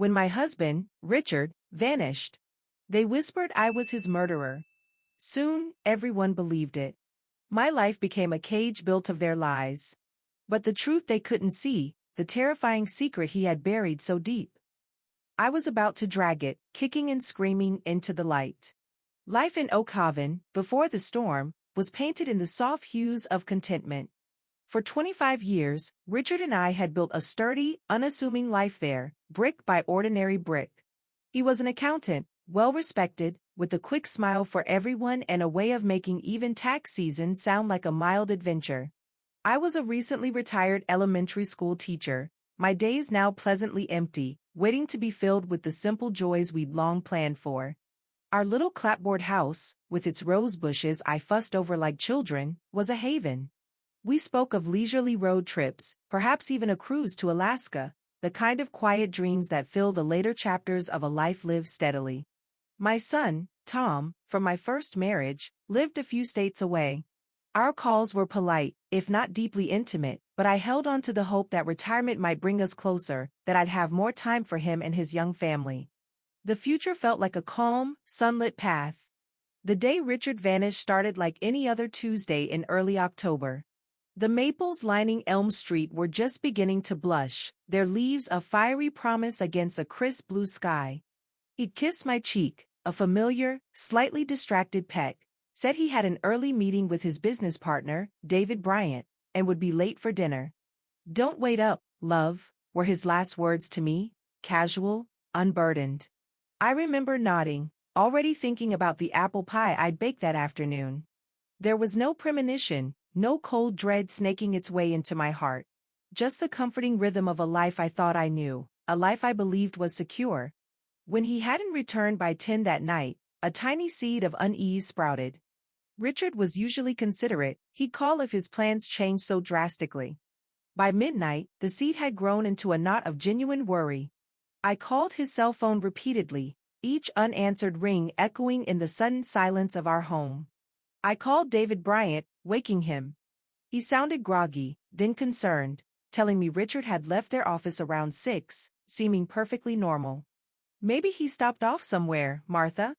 when my husband, Richard, vanished. They whispered I was his murderer. Soon, everyone believed it. My life became a cage built of their lies. But the truth they couldn't see, the terrifying secret he had buried so deep. I was about to drag it, kicking and screaming, into the light. Life in Oak Haven, before the storm, was painted in the soft hues of contentment. For 25 years, Richard and I had built a sturdy, unassuming life there, brick by ordinary brick. He was an accountant, well-respected, with a quick smile for everyone and a way of making even tax season sound like a mild adventure. I was a recently retired elementary school teacher, my days now pleasantly empty, waiting to be filled with the simple joys we'd long planned for. Our little clapboard house, with its rose bushes I fussed over like children, was a haven. We spoke of leisurely road trips, perhaps even a cruise to Alaska, the kind of quiet dreams that fill the later chapters of a life lived steadily. My son, Tom, from my first marriage, lived a few states away. Our calls were polite, if not deeply intimate, but I held on to the hope that retirement might bring us closer, that I'd have more time for him and his young family. The future felt like a calm, sunlit path. The day Richard vanished started like any other Tuesday in early October. The maples lining Elm Street were just beginning to blush, their leaves a fiery promise against a crisp blue sky. He'd kissed my cheek, a familiar, slightly distracted peck, said he had an early meeting with his business partner, David Bryant, and would be late for dinner. "Don't wait up, love," were his last words to me, casual, unburdened. I remember nodding, already thinking about the apple pie I'd baked that afternoon. There was no premonition, no cold dread snaking its way into my heart. Just the comforting rhythm of a life I thought I knew, a life I believed was secure. When he hadn't returned by 10 that night, a tiny seed of unease sprouted. Richard was usually considerate, he'd call if his plans changed so drastically. By midnight, the seed had grown into a knot of genuine worry. I called his cell phone repeatedly, each unanswered ring echoing in the sudden silence of our home. I called David Bryant, waking him. He sounded groggy, then concerned, telling me Richard had left their office around 6, seeming perfectly normal. "Maybe he stopped off somewhere, Martha.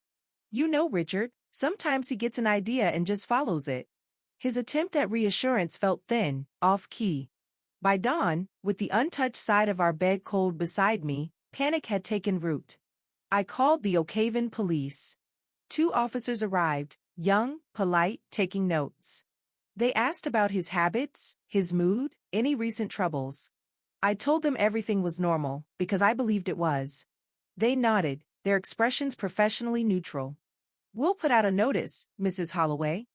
You know Richard, sometimes he gets an idea and just follows it." His attempt at reassurance felt thin, off-key. By dawn, with the untouched side of our bed cold beside me, panic had taken root. I called the Oak Haven police. 2 officers arrived, young, polite, taking notes. They asked about his habits, his mood, any recent troubles. I told them everything was normal, because I believed it was. They nodded, their expressions professionally neutral. "We'll put out a notice, Mrs. Holloway.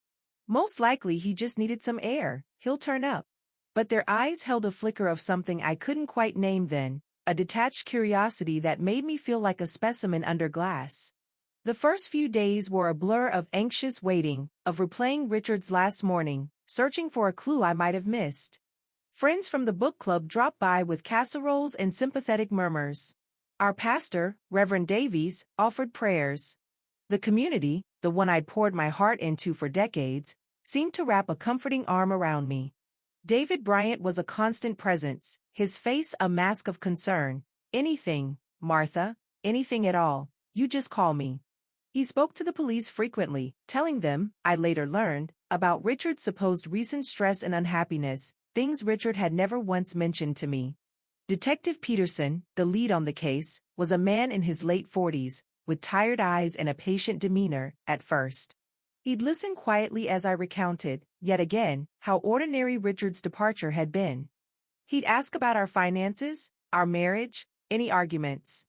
Most likely he just needed some air, he'll turn up." But their eyes held a flicker of something I couldn't quite name then, a detached curiosity that made me feel like a specimen under glass. The first few days were a blur of anxious waiting, of replaying Richard's last morning, searching for a clue I might have missed. Friends from the book club dropped by with casseroles and sympathetic murmurs. Our pastor, Reverend Davies, offered prayers. The community, the one I'd poured my heart into for decades, seemed to wrap a comforting arm around me. David Bryant was a constant presence, his face a mask of concern. "Anything, Martha, anything at all, you just call me." He spoke to the police frequently, telling them, I later learned, about Richard's supposed recent stress and unhappiness, things Richard had never once mentioned to me. Detective Peterson, the lead on the case, was a man in his late 40s, with tired eyes and a patient demeanor, at first. He'd listen quietly as I recounted, yet again, how ordinary Richard's departure had been. He'd ask about our finances, our marriage, any arguments.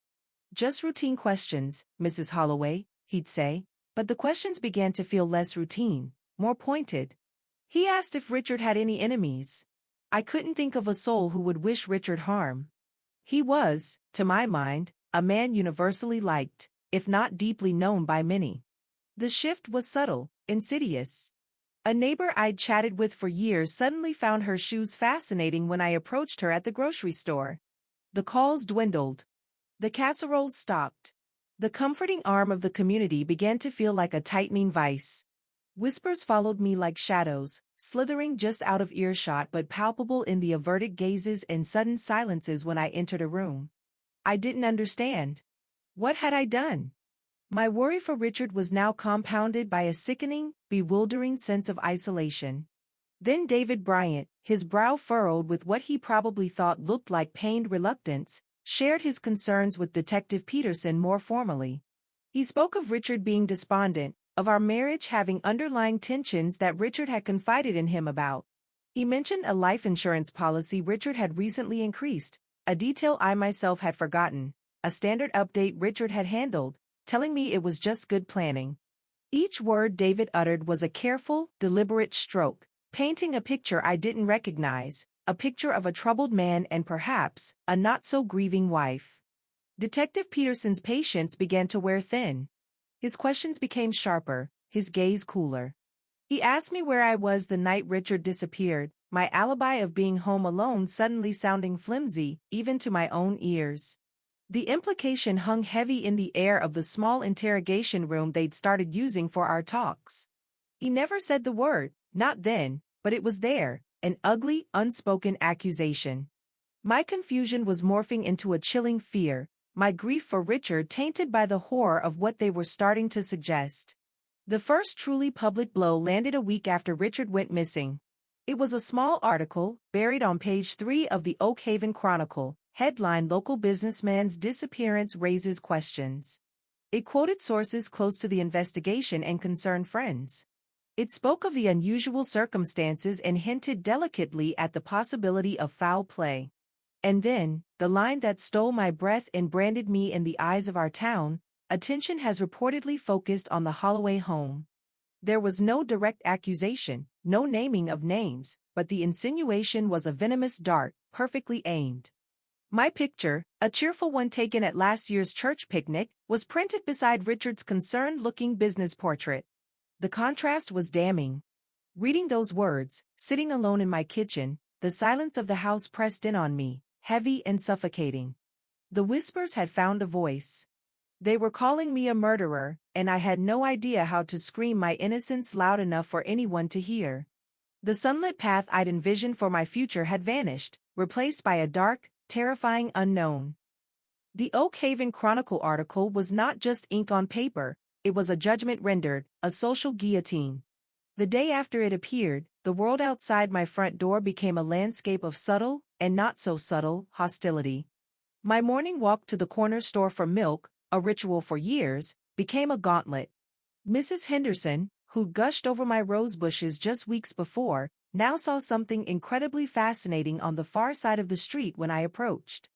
"Just routine questions, Mrs. Holloway," he'd say, but the questions began to feel less routine, more pointed. He asked if Richard had any enemies. I couldn't think of a soul who would wish Richard harm. He was, to my mind, a man universally liked, if not deeply known by many. The shift was subtle, insidious. A neighbor I'd chatted with for years suddenly found her shoes fascinating when I approached her at the grocery store. The calls dwindled. The casseroles stopped. The comforting arm of the community began to feel like a tightening vice. Whispers followed me like shadows, slithering just out of earshot but palpable in the averted gazes and sudden silences when I entered a room. I didn't understand. What had I done? My worry for Richard was now compounded by a sickening, bewildering sense of isolation. Then David Bryant, his brow furrowed with what he probably thought looked like pained reluctance, shared his concerns with Detective Peterson more formally. He spoke of Richard being despondent, of our marriage having underlying tensions that Richard had confided in him about. He mentioned a life insurance policy Richard had recently increased, a detail I myself had forgotten, a standard update Richard had handled, telling me it was just good planning. Each word David uttered was a careful, deliberate stroke, painting a picture I didn't recognize, a picture of a troubled man and perhaps a not-so-grieving wife. Detective Peterson's patience began to wear thin. His questions became sharper, his gaze cooler. He asked me where I was the night Richard disappeared, my alibi of being home alone suddenly sounding flimsy, even to my own ears. The implication hung heavy in the air of the small interrogation room they'd started using for our talks. He never said the word, not then, but it was there, an ugly, unspoken accusation. My confusion was morphing into a chilling fear, my grief for Richard tainted by the horror of what they were starting to suggest. The first truly public blow landed a week after Richard went missing. It was a small article, buried on page 3 of the Oak Haven Chronicle, headline Local Businessman's Disappearance Raises Questions. It quoted sources close to the investigation and concerned friends. It spoke of the unusual circumstances and hinted delicately at the possibility of foul play. And then, the line that stole my breath and branded me in the eyes of our town, attention has reportedly focused on the Holloway home. There was no direct accusation, no naming of names, but the insinuation was a venomous dart, perfectly aimed. My picture, a cheerful one taken at last year's church picnic, was printed beside Richard's concerned-looking business portrait. The contrast was damning. Reading those words, sitting alone in my kitchen, the silence of the house pressed in on me, heavy and suffocating. The whispers had found a voice. They were calling me a murderer, and I had no idea how to scream my innocence loud enough for anyone to hear. The sunlit path I'd envisioned for my future had vanished, replaced by a dark, terrifying unknown. The Oak Haven Chronicle article was not just ink on paper, it was a judgment rendered, a social guillotine. The day after it appeared, the world outside my front door became a landscape of subtle, and not so subtle, hostility. My morning walk to the corner store for milk, a ritual for years, became a gauntlet. Mrs. Henderson, who gushed over my rose bushes just weeks before, now saw something incredibly fascinating on the far side of the street when I approached.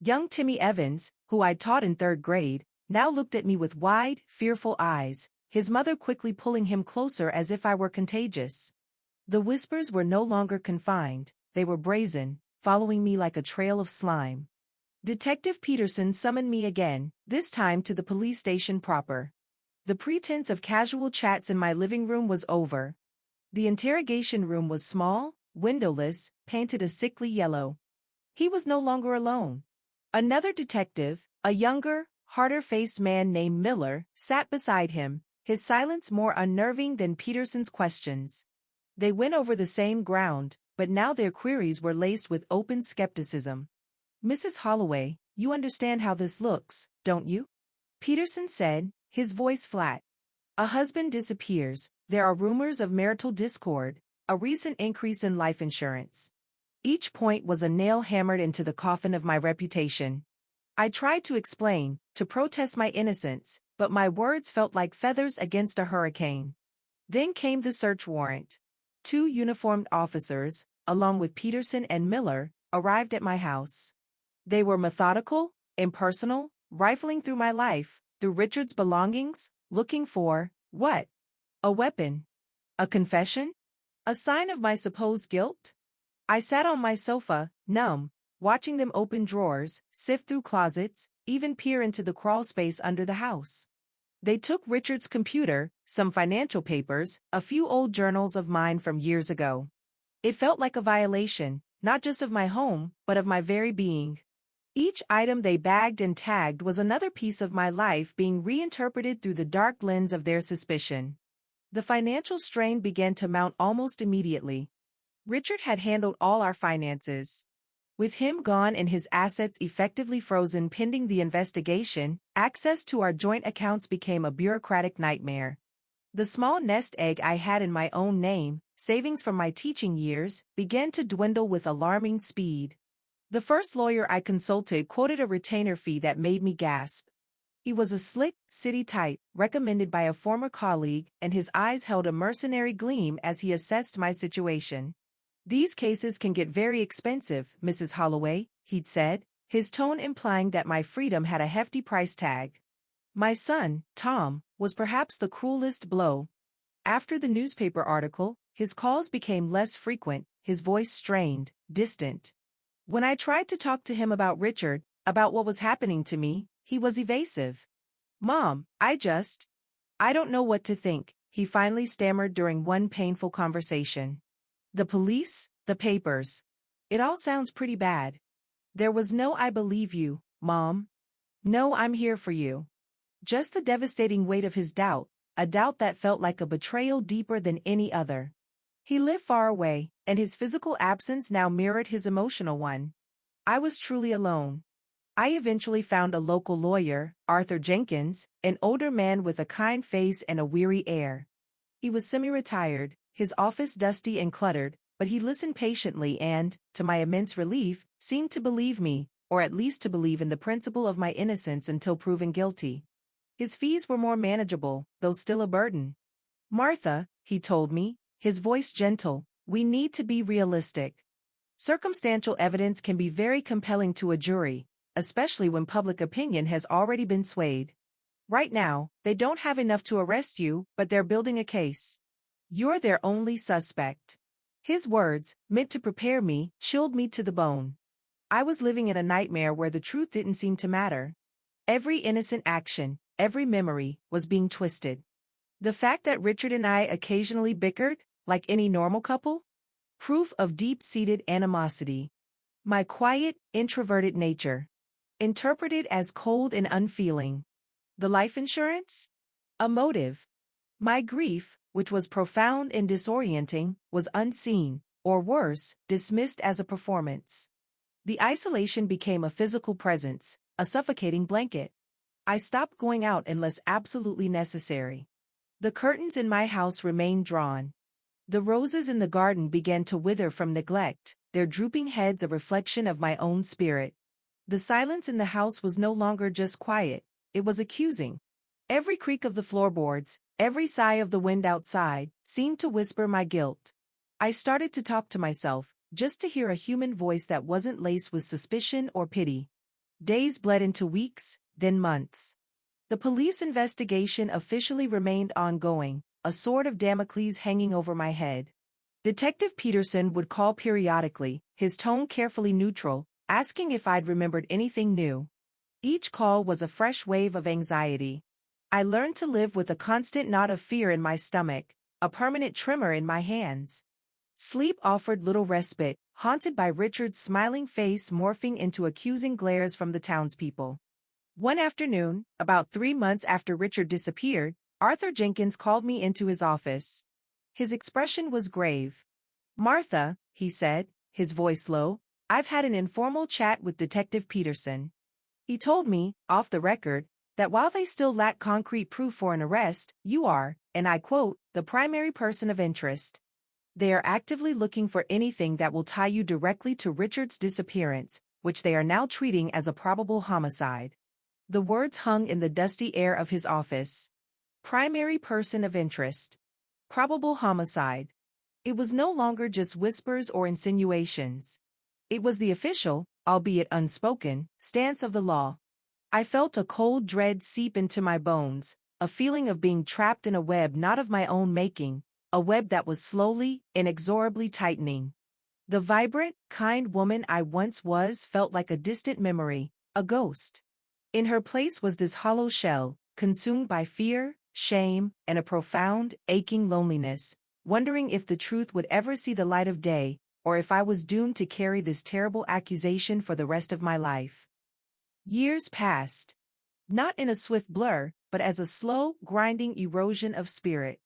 Young Timmy Evans, who I taught in 3rd grade, now looked at me with wide, fearful eyes, his mother quickly pulling him closer as if I were contagious. The whispers were no longer confined, they were brazen, following me like a trail of slime. Detective Peterson summoned me again, this time to the police station proper. The pretense of casual chats in my living room was over. The interrogation room was small, windowless, painted a sickly yellow. He was no longer alone. Another detective, a younger, harder-faced man named Miller, sat beside him, his silence more unnerving than Peterson's questions. They went over the same ground, but now their queries were laced with open skepticism. "Mrs. Holloway, you understand how this looks, don't you?" Peterson said, his voice flat. "A husband disappears, there are rumors of marital discord, a recent increase in life insurance." Each point was a nail hammered into the coffin of my reputation. I tried to explain, to protest my innocence, but my words felt like feathers against a hurricane. Then came the search warrant. 2 uniformed officers, along with Peterson and Miller, arrived at my house. They were methodical, impersonal, rifling through my life, through Richard's belongings, looking for, what? A weapon? A confession? A sign of my supposed guilt? I sat on my sofa, numb, watching them open drawers, sift through closets, even peer into the crawl space under the house. They took Richard's computer, some financial papers, a few old journals of mine from years ago. It felt like a violation, not just of my home, but of my very being. Each item they bagged and tagged was another piece of my life being reinterpreted through the dark lens of their suspicion. The financial strain began to mount almost immediately. Richard had handled all our finances. With him gone and his assets effectively frozen pending the investigation, access to our joint accounts became a bureaucratic nightmare. The small nest egg I had in my own name, savings from my teaching years, began to dwindle with alarming speed. The first lawyer I consulted quoted a retainer fee that made me gasp. He was a slick, city type, recommended by a former colleague, and his eyes held a mercenary gleam as he assessed my situation. "These cases can get very expensive, Mrs. Holloway," he'd said, his tone implying that my freedom had a hefty price tag. My son, Tom, was perhaps the cruelest blow. After the newspaper article, his calls became less frequent, his voice strained, distant. When I tried to talk to him about Richard, about what was happening to me, he was evasive. "Mom, I don't know what to think," he finally stammered during one painful conversation. "The police, the papers. It all sounds pretty bad." There was no "I believe you, Mom. No, I'm here for you." Just the devastating weight of his doubt, a doubt that felt like a betrayal deeper than any other. He lived far away, and his physical absence now mirrored his emotional one. I was truly alone. I eventually found a local lawyer, Arthur Jenkins, an older man with a kind face and a weary air. He was semi-retired, his office dusty and cluttered, but he listened patiently and, to my immense relief, seemed to believe me, or at least to believe in the principle of my innocence until proven guilty. His fees were more manageable, though still a burden. "Martha," he told me, his voice gentle, "we need to be realistic. Circumstantial evidence can be very compelling to a jury, especially when public opinion has already been swayed. Right now, they don't have enough to arrest you, but they're building a case. You're their only suspect." His words, meant to prepare me, chilled me to the bone. I was living in a nightmare where the truth didn't seem to matter. Every innocent action, every memory, was being twisted. The fact that Richard and I occasionally bickered, like any normal couple? Proof of deep-seated animosity. My quiet, introverted nature. Interpreted as cold and unfeeling. The life insurance? A motive. My grief, which was profound and disorienting, was unseen, or worse, dismissed as a performance. The isolation became a physical presence, a suffocating blanket. I stopped going out unless absolutely necessary. The curtains in my house remained drawn. The roses in the garden began to wither from neglect, their drooping heads a reflection of my own spirit. The silence in the house was no longer just quiet, it was accusing. Every creak of the floorboards, every sigh of the wind outside, seemed to whisper my guilt. I started to talk to myself, just to hear a human voice that wasn't laced with suspicion or pity. Days bled into weeks, then months. The police investigation officially remained ongoing, a sword of Damocles hanging over my head. Detective Peterson would call periodically, his tone carefully neutral, asking if I'd remembered anything new. Each call was a fresh wave of anxiety. I learned to live with a constant knot of fear in my stomach, a permanent tremor in my hands. Sleep offered little respite, haunted by Richard's smiling face morphing into accusing glares from the townspeople. One afternoon, about 3 months after Richard disappeared, Arthur Jenkins called me into his office. His expression was grave. "Martha," he said, his voice low, "I've had an informal chat with Detective Peterson. He told me, off the record, that while they still lack concrete proof for an arrest, you are, and I quote, the primary person of interest. They are actively looking for anything that will tie you directly to Richard's disappearance, which they are now treating as a probable homicide." The words hung in the dusty air of his office. Primary person of interest. Probable homicide. It was no longer just whispers or insinuations. It was the official, albeit unspoken, stance of the law. I felt a cold dread seep into my bones, a feeling of being trapped in a web not of my own making, a web that was slowly, inexorably tightening. The vibrant, kind woman I once was felt like a distant memory, a ghost. In her place was this hollow shell, consumed by fear, shame, and a profound, aching loneliness, wondering if the truth would ever see the light of day, or if I was doomed to carry this terrible accusation for the rest of my life. Years passed. Not in a swift blur, but as a slow, grinding erosion of spirit.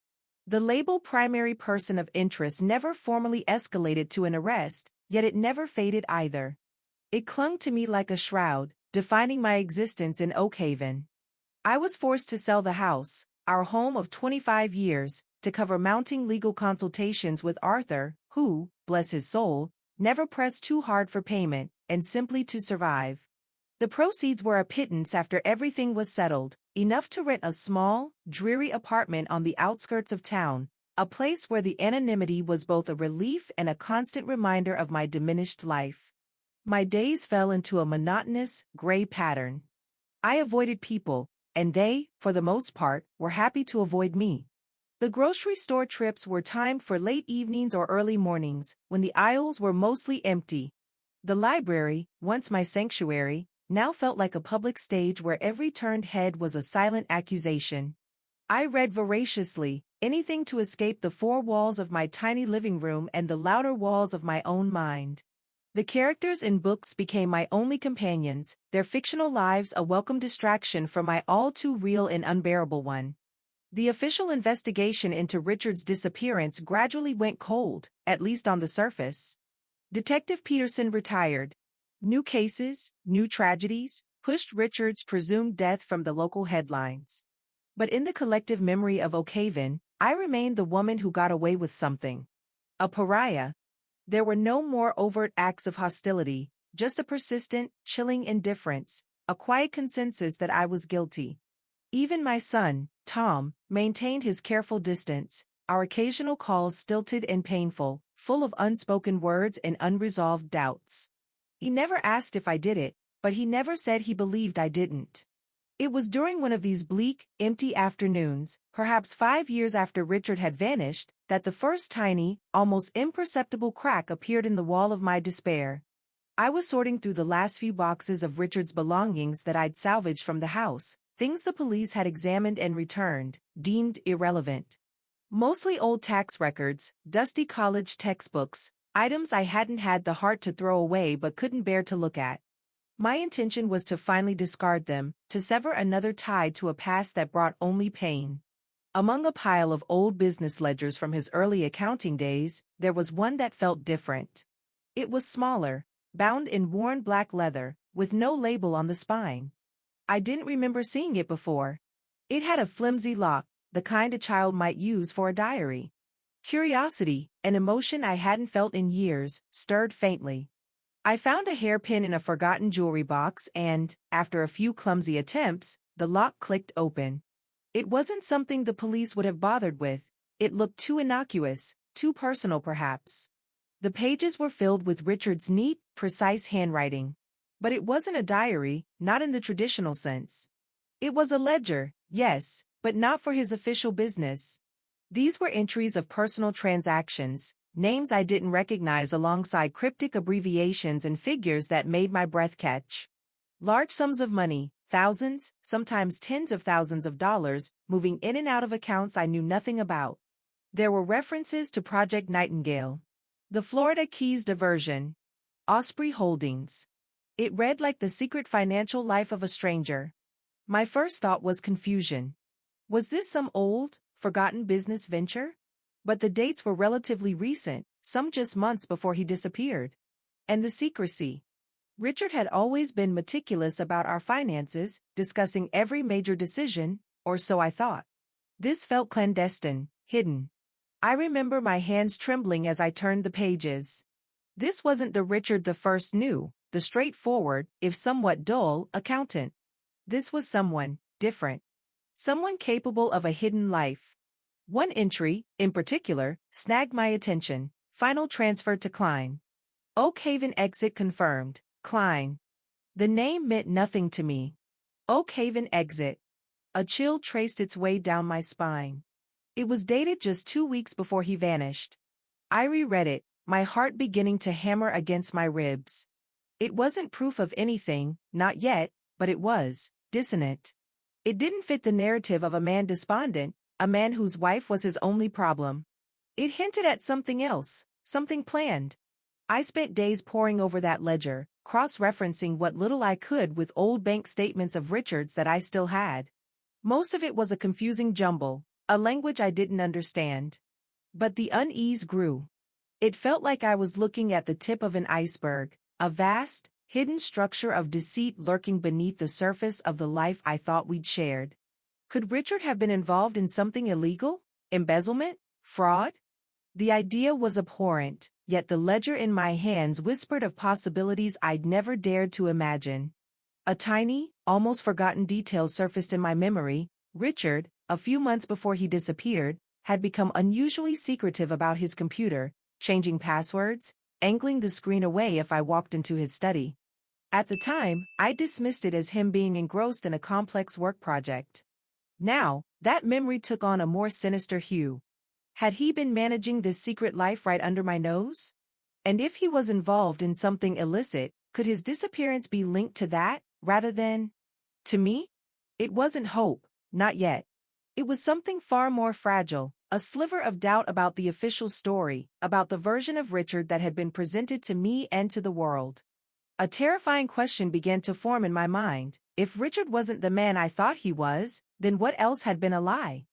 The label primary person of interest never formally escalated to an arrest, yet it never faded either. It clung to me like a shroud, defining my existence in Oak Haven. I was forced to sell the house, our home of 25 years, to cover mounting legal consultations with Arthur, who, bless his soul, never pressed too hard for payment, and simply to survive. The proceeds were a pittance after everything was settled, enough to rent a small, dreary apartment on the outskirts of town, a place where the anonymity was both a relief and a constant reminder of my diminished life. My days fell into a monotonous, gray pattern. I avoided people, and they, for the most part, were happy to avoid me. The grocery store trips were timed for late evenings or early mornings, when the aisles were mostly empty. The library, once my sanctuary, now felt like a public stage where every turned head was a silent accusation. I read voraciously, anything to escape the four walls of my tiny living room and the louder walls of my own mind. The characters in books became my only companions, their fictional lives a welcome distraction from my all-too-real and unbearable one. The official investigation into Richard's disappearance gradually went cold, at least on the surface. Detective Peterson retired. New cases, new tragedies, pushed Richard's presumed death from the local headlines. But in the collective memory of Oak Haven, I remained the woman who got away with something. A pariah. There were no more overt acts of hostility, just a persistent, chilling indifference, a quiet consensus that I was guilty. Even my son, Tom, maintained his careful distance, our occasional calls stilted and painful, full of unspoken words and unresolved doubts. He never asked if I did it, but he never said he believed I didn't. It was during one of these bleak, empty afternoons, perhaps 5 years after Richard had vanished, that the first tiny, almost imperceptible crack appeared in the wall of my despair. I was sorting through the last few boxes of Richard's belongings that I'd salvaged from the house, things the police had examined and returned, deemed irrelevant. Mostly old tax records, dusty college textbooks, items I hadn't had the heart to throw away but couldn't bear to look at. My intention was to finally discard them, to sever another tie to a past that brought only pain. Among a pile of old business ledgers from his early accounting days, there was one that felt different. It was smaller, bound in worn black leather, with no label on the spine. I didn't remember seeing it before. It had a flimsy lock, the kind a child might use for a diary. Curiosity, an emotion I hadn't felt in years, stirred faintly. I found a hairpin in a forgotten jewelry box and, after a few clumsy attempts, the lock clicked open. It wasn't something the police would have bothered with. It looked too innocuous, too personal perhaps. The pages were filled with Richard's neat, precise handwriting. But it wasn't a diary, not in the traditional sense. It was a ledger, yes, but not for his official business. These were entries of personal transactions, names I didn't recognize alongside cryptic abbreviations and figures that made my breath catch. Large sums of money, thousands, sometimes tens of thousands of dollars, moving in and out of accounts I knew nothing about. There were references to Project Nightingale, the Florida Keys diversion, Osprey Holdings. It read like the secret financial life of a stranger. My first thought was confusion. Was this some old, forgotten business venture? But the dates were relatively recent, some just months before he disappeared. And the secrecy. Richard had always been meticulous about our finances, discussing every major decision, or so I thought. This felt clandestine, hidden. I remember my hands trembling as I turned the pages. This wasn't the Richard the first knew, the straightforward, if somewhat dull, accountant. This was someone different. Someone capable of a hidden life. One entry, in particular, snagged my attention. Final transfer to Klein. Oak Haven exit confirmed. Klein. The name meant nothing to me. Oak Haven exit. A chill traced its way down my spine. It was dated just 2 weeks before he vanished. I reread it, my heart beginning to hammer against my ribs. It wasn't proof of anything, not yet, but it was dissonant. It didn't fit the narrative of a man despondent, a man whose wife was his only problem. It hinted at something else, something planned. I spent days poring over that ledger, cross-referencing what little I could with old bank statements of Richard's that I still had. Most of it was a confusing jumble, a language I didn't understand. But the unease grew. It felt like I was looking at the tip of an iceberg, a vast, hidden structure of deceit lurking beneath the surface of the life I thought we'd shared. Could Richard have been involved in something illegal? Embezzlement? Fraud? The idea was abhorrent, yet the ledger in my hands whispered of possibilities I'd never dared to imagine. A tiny, almost forgotten detail surfaced in my memory. Richard, a few months before he disappeared, had become unusually secretive about his computer, changing passwords, angling the screen away if I walked into his study. At the time, I dismissed it as him being engrossed in a complex work project. Now, that memory took on a more sinister hue. Had he been managing this secret life right under my nose? And if he was involved in something illicit, could his disappearance be linked to that, rather than to me? It wasn't hope, not yet. It was something far more fragile, a sliver of doubt about the official story, about the version of Richard that had been presented to me and to the world. A terrifying question began to form in my mind. If Richard wasn't the man I thought he was, then what else had been a lie?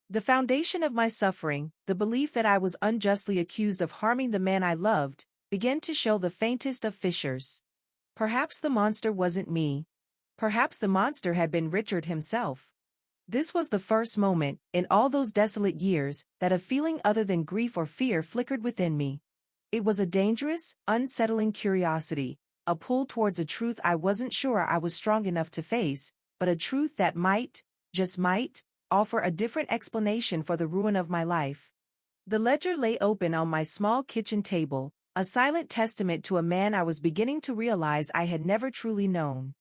The foundation of my suffering, the belief that I was unjustly accused of harming the man I loved, began to show the faintest of fissures. Perhaps the monster wasn't me. Perhaps the monster had been Richard himself. This was the first moment, in all those desolate years, that a feeling other than grief or fear flickered within me. It was a dangerous, unsettling curiosity, a pull towards a truth I wasn't sure I was strong enough to face, but a truth that might, just might, offer a different explanation for the ruin of my life. The ledger lay open on my small kitchen table, a silent testament to a man I was beginning to realize I had never truly known.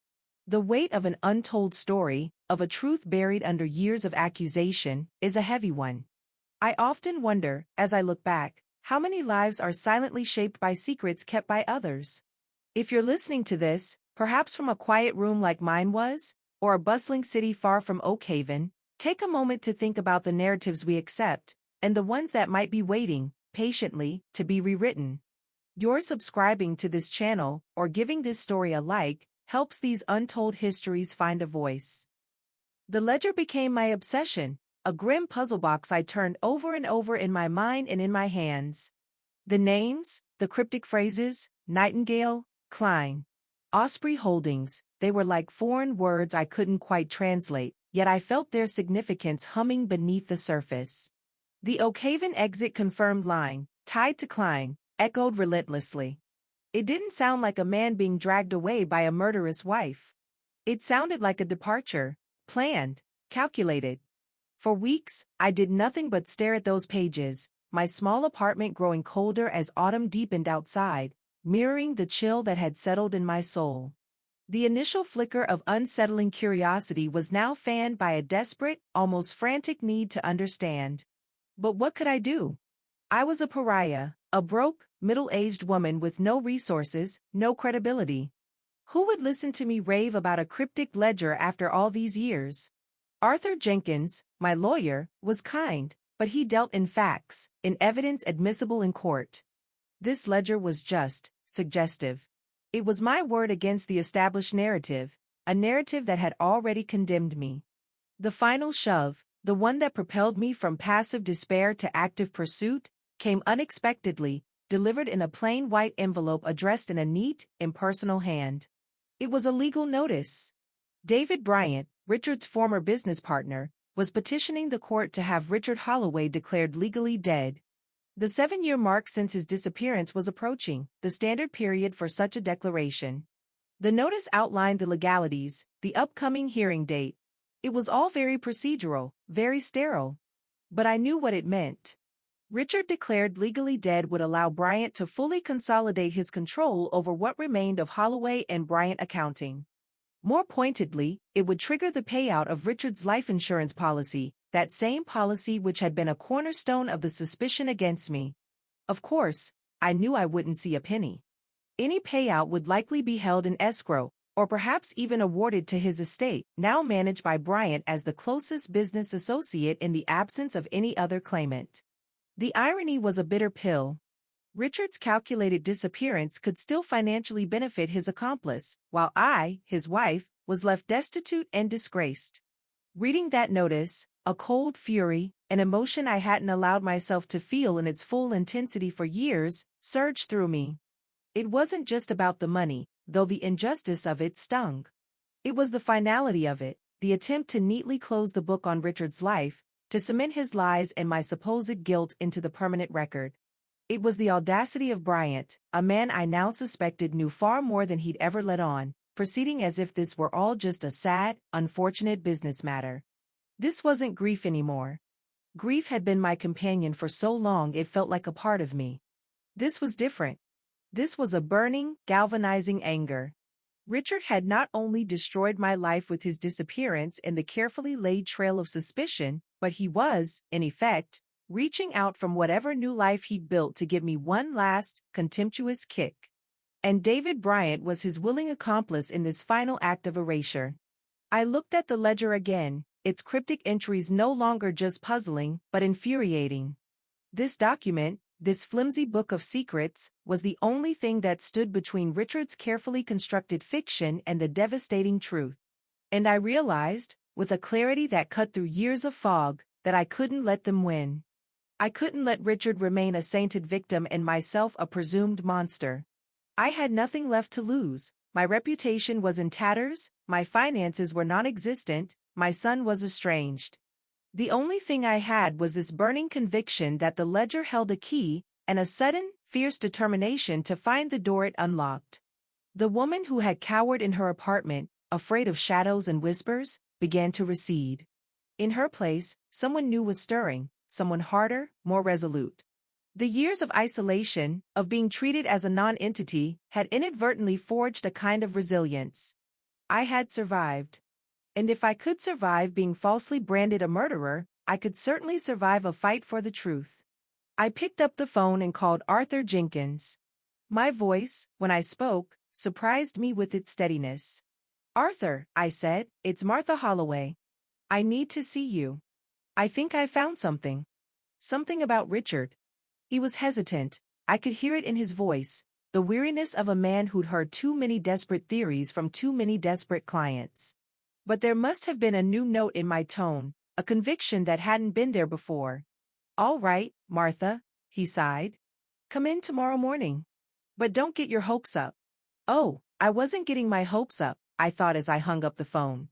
The weight of an untold story, of a truth buried under years of accusation, is a heavy one. I often wonder, as I look back, how many lives are silently shaped by secrets kept by others. If you're listening to this, perhaps from a quiet room like mine was, or a bustling city far from Oak Haven, take a moment to think about the narratives we accept, and the ones that might be waiting, patiently, to be rewritten. Your subscribing to this channel, or giving this story a like, helps these untold histories find a voice. The ledger became my obsession, a grim puzzle box I turned over and over in my mind and in my hands. The names, the cryptic phrases, Nightingale, Klein, Osprey Holdings, they were like foreign words I couldn't quite translate, yet I felt their significance humming beneath the surface. The Oak Haven exit confirmed line, tied to Klein, echoed relentlessly. It didn't sound like a man being dragged away by a murderous wife. It sounded like a departure, planned, calculated. For weeks, I did nothing but stare at those pages, my small apartment growing colder as autumn deepened outside, mirroring the chill that had settled in my soul. The initial flicker of unsettling curiosity was now fanned by a desperate, almost frantic need to understand. But what could I do? I was a pariah, a broke, middle-aged woman with no resources, no credibility. Who would listen to me rave about a cryptic ledger after all these years? Arthur Jenkins, my lawyer, was kind, but he dealt in facts, in evidence admissible in court. This ledger was just, suggestive. It was my word against the established narrative, a narrative that had already condemned me. The final shove, the one that propelled me from passive despair to active pursuit, came unexpectedly, delivered in a plain white envelope addressed in a neat, impersonal hand. It was a legal notice. David Bryant, Richard's former business partner, was petitioning the court to have Richard Holloway declared legally dead. The 7-year mark since his disappearance was approaching, the standard period for such a declaration. The notice outlined the legalities, the upcoming hearing date. It was all very procedural, very sterile. But I knew what it meant. Richard declared legally dead would allow Bryant to fully consolidate his control over what remained of Holloway and Bryant accounting. More pointedly, it would trigger the payout of Richard's life insurance policy, that same policy which had been a cornerstone of the suspicion against me. Of course, I knew I wouldn't see a penny. Any payout would likely be held in escrow, or perhaps even awarded to his estate, now managed by Bryant as the closest business associate in the absence of any other claimant. The irony was a bitter pill. Richard's calculated disappearance could still financially benefit his accomplice, while I, his wife, was left destitute and disgraced. Reading that notice, a cold fury, an emotion I hadn't allowed myself to feel in its full intensity for years, surged through me. It wasn't just about the money, though the injustice of it stung. It was the finality of it, the attempt to neatly close the book on Richard's life, to cement his lies and my supposed guilt into the permanent record. It was the audacity of Bryant, a man I now suspected knew far more than he'd ever let on, proceeding as if this were all just a sad, unfortunate business matter. This wasn't grief anymore. Grief had been my companion for so long it felt like a part of me. This was different. This was a burning, galvanizing anger. Richard had not only destroyed my life with his disappearance and the carefully laid trail of suspicion, but he was, in effect, reaching out from whatever new life he'd built to give me one last, contemptuous kick. And David Bryant was his willing accomplice in this final act of erasure. I looked at the ledger again, its cryptic entries no longer just puzzling, but infuriating. This document, this flimsy book of secrets, was the only thing that stood between Richard's carefully constructed fiction and the devastating truth. And I realized, with a clarity that cut through years of fog, that I couldn't let them win. I couldn't let Richard remain a sainted victim and myself a presumed monster. I had nothing left to lose. My reputation was in tatters, my finances were non-existent, my son was estranged. The only thing I had was this burning conviction that the ledger held a key, and a sudden, fierce determination to find the door it unlocked. The woman who had cowered in her apartment, afraid of shadows and whispers, began to recede. In her place, someone new was stirring, someone harder, more resolute. The years of isolation, of being treated as a non-entity, had inadvertently forged a kind of resilience. I had survived. And if I could survive being falsely branded a murderer, I could certainly survive a fight for the truth. I picked up the phone and called Arthur Jenkins. My voice, when I spoke, surprised me with its steadiness. "Arthur," I said, "it's Martha Holloway. I need to see you. I think I found something. Something about Richard." He was hesitant. I could hear it in his voice, the weariness of a man who'd heard too many desperate theories from too many desperate clients. But there must have been a new note in my tone, a conviction that hadn't been there before. "All right, Martha," he sighed. "Come in tomorrow morning. But don't get your hopes up." Oh, I wasn't getting my hopes up, I thought as I hung up the phone.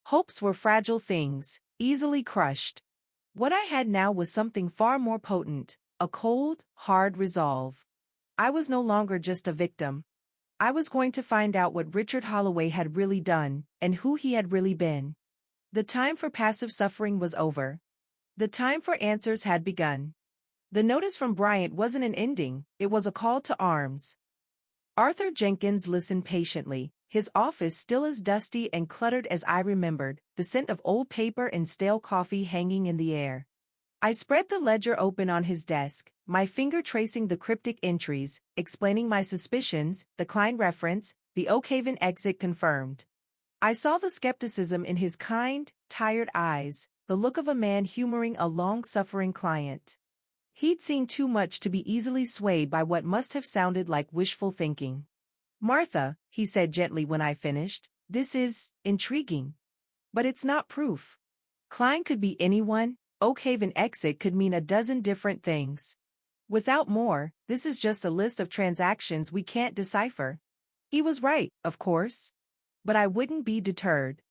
Hopes were fragile things, easily crushed. What I had now was something far more potent, a cold, hard resolve. I was no longer just a victim. I was going to find out what Richard Holloway had really done, and who he had really been. The time for passive suffering was over. The time for answers had begun. The notice from Bryant wasn't an ending, it was a call to arms. Arthur Jenkins listened patiently, his office still as dusty and cluttered as I remembered, the scent of old paper and stale coffee hanging in the air. I spread the ledger open on his desk, my finger tracing the cryptic entries, explaining my suspicions, the Klein reference, the Oakhaven exit confirmed. I saw the skepticism in his kind, tired eyes, the look of a man humoring a long-suffering client. He'd seen too much to be easily swayed by what must have sounded like wishful thinking. "Martha," he said gently when I finished, "this is intriguing. But it's not proof. Klein could be anyone, Oakhaven exit could mean a dozen different things. Without more, this is just a list of transactions we can't decipher." He was right, of course. But I wouldn't be deterred.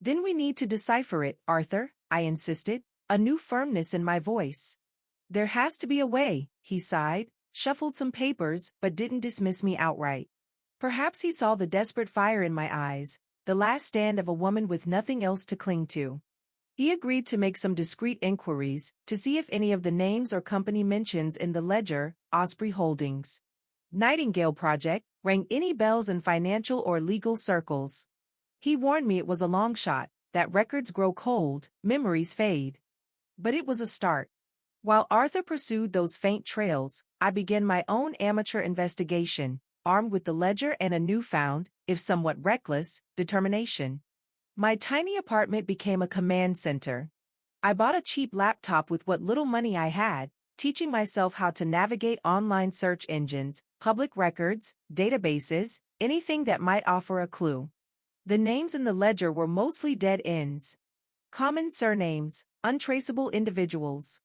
"Then we need to decipher it, Arthur," I insisted, a new firmness in my voice. "There has to be a way," he sighed, shuffled some papers but didn't dismiss me outright. Perhaps he saw the desperate fire in my eyes, the last stand of a woman with nothing else to cling to. He agreed to make some discreet inquiries, to see if any of the names or company mentions in the ledger, Osprey Holdings, Nightingale Project, rang any bells in financial or legal circles. He warned me it was a long shot, that records grow cold, memories fade. But it was a start. While Arthur pursued those faint trails, I began my own amateur investigation, armed with the ledger and a newfound, if somewhat reckless, determination. My tiny apartment became a command center. I bought a cheap laptop with what little money I had, teaching myself how to navigate online search engines, public records, databases, anything that might offer a clue. The names in the ledger were mostly dead ends. Common surnames, untraceable individuals.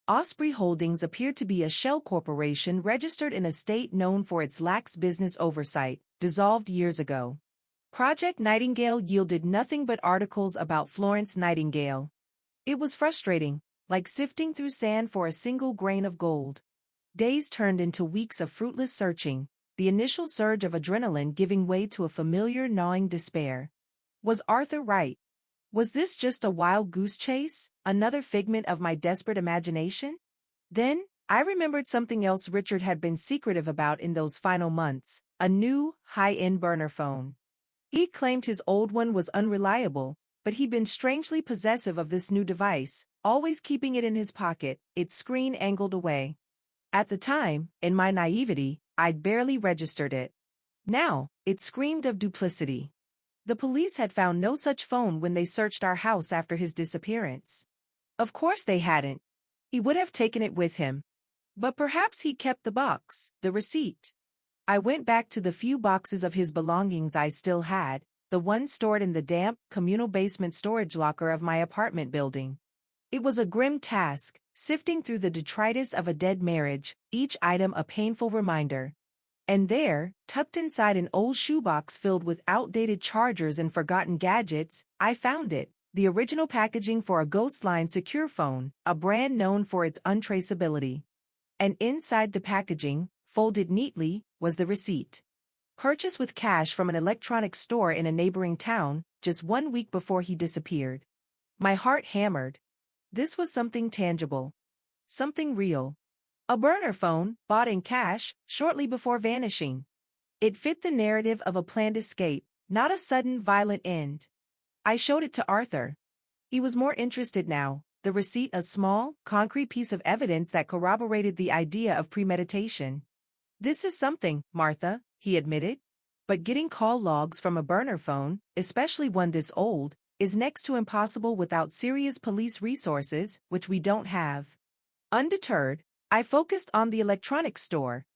Osprey Holdings appeared to be a shell corporation registered in a state known for its lax business oversight, dissolved years ago. Project Nightingale yielded nothing but articles about Florence Nightingale. It was frustrating, like sifting through sand for a single grain of gold. Days turned into weeks of fruitless searching, the initial surge of adrenaline giving way to a familiar gnawing despair. Was Arthur right? Was this just a wild goose chase, another figment of my desperate imagination? Then, I remembered something else Richard had been secretive about in those final months, a new, high-end burner phone. He claimed his old one was unreliable, but he'd been strangely possessive of this new device, always keeping it in his pocket, its screen angled away. At the time, in my naivety, I'd barely registered it. Now, it screamed of duplicity. The police had found no such phone when they searched our house after his disappearance. Of course they hadn't. He would have taken it with him. But perhaps he kept the box, the receipt. I went back to the few boxes of his belongings I still had, the ones stored in the damp, communal basement storage locker of my apartment building. It was a grim task, sifting through the detritus of a dead marriage, each item a painful reminder. And there, tucked inside an old shoebox filled with outdated chargers and forgotten gadgets, I found it, the original packaging for a Ghostline secure phone, a brand known for its untraceability. And inside the packaging, folded neatly, was the receipt. Purchased with cash from an electronics store in a neighboring town, just 1 week before he disappeared. My heart hammered. This was something tangible. Something real. A burner phone, bought in cash, shortly before vanishing. It fit the narrative of a planned escape, not a sudden violent end. I showed it to Arthur. He was more interested now, the receipt a small, concrete piece of evidence that corroborated the idea of premeditation. This is something, Martha, he admitted. But getting call logs from a burner phone, especially one this old, is next to impossible without serious police resources, which we don't have. Undeterred, I focused on the electronics store.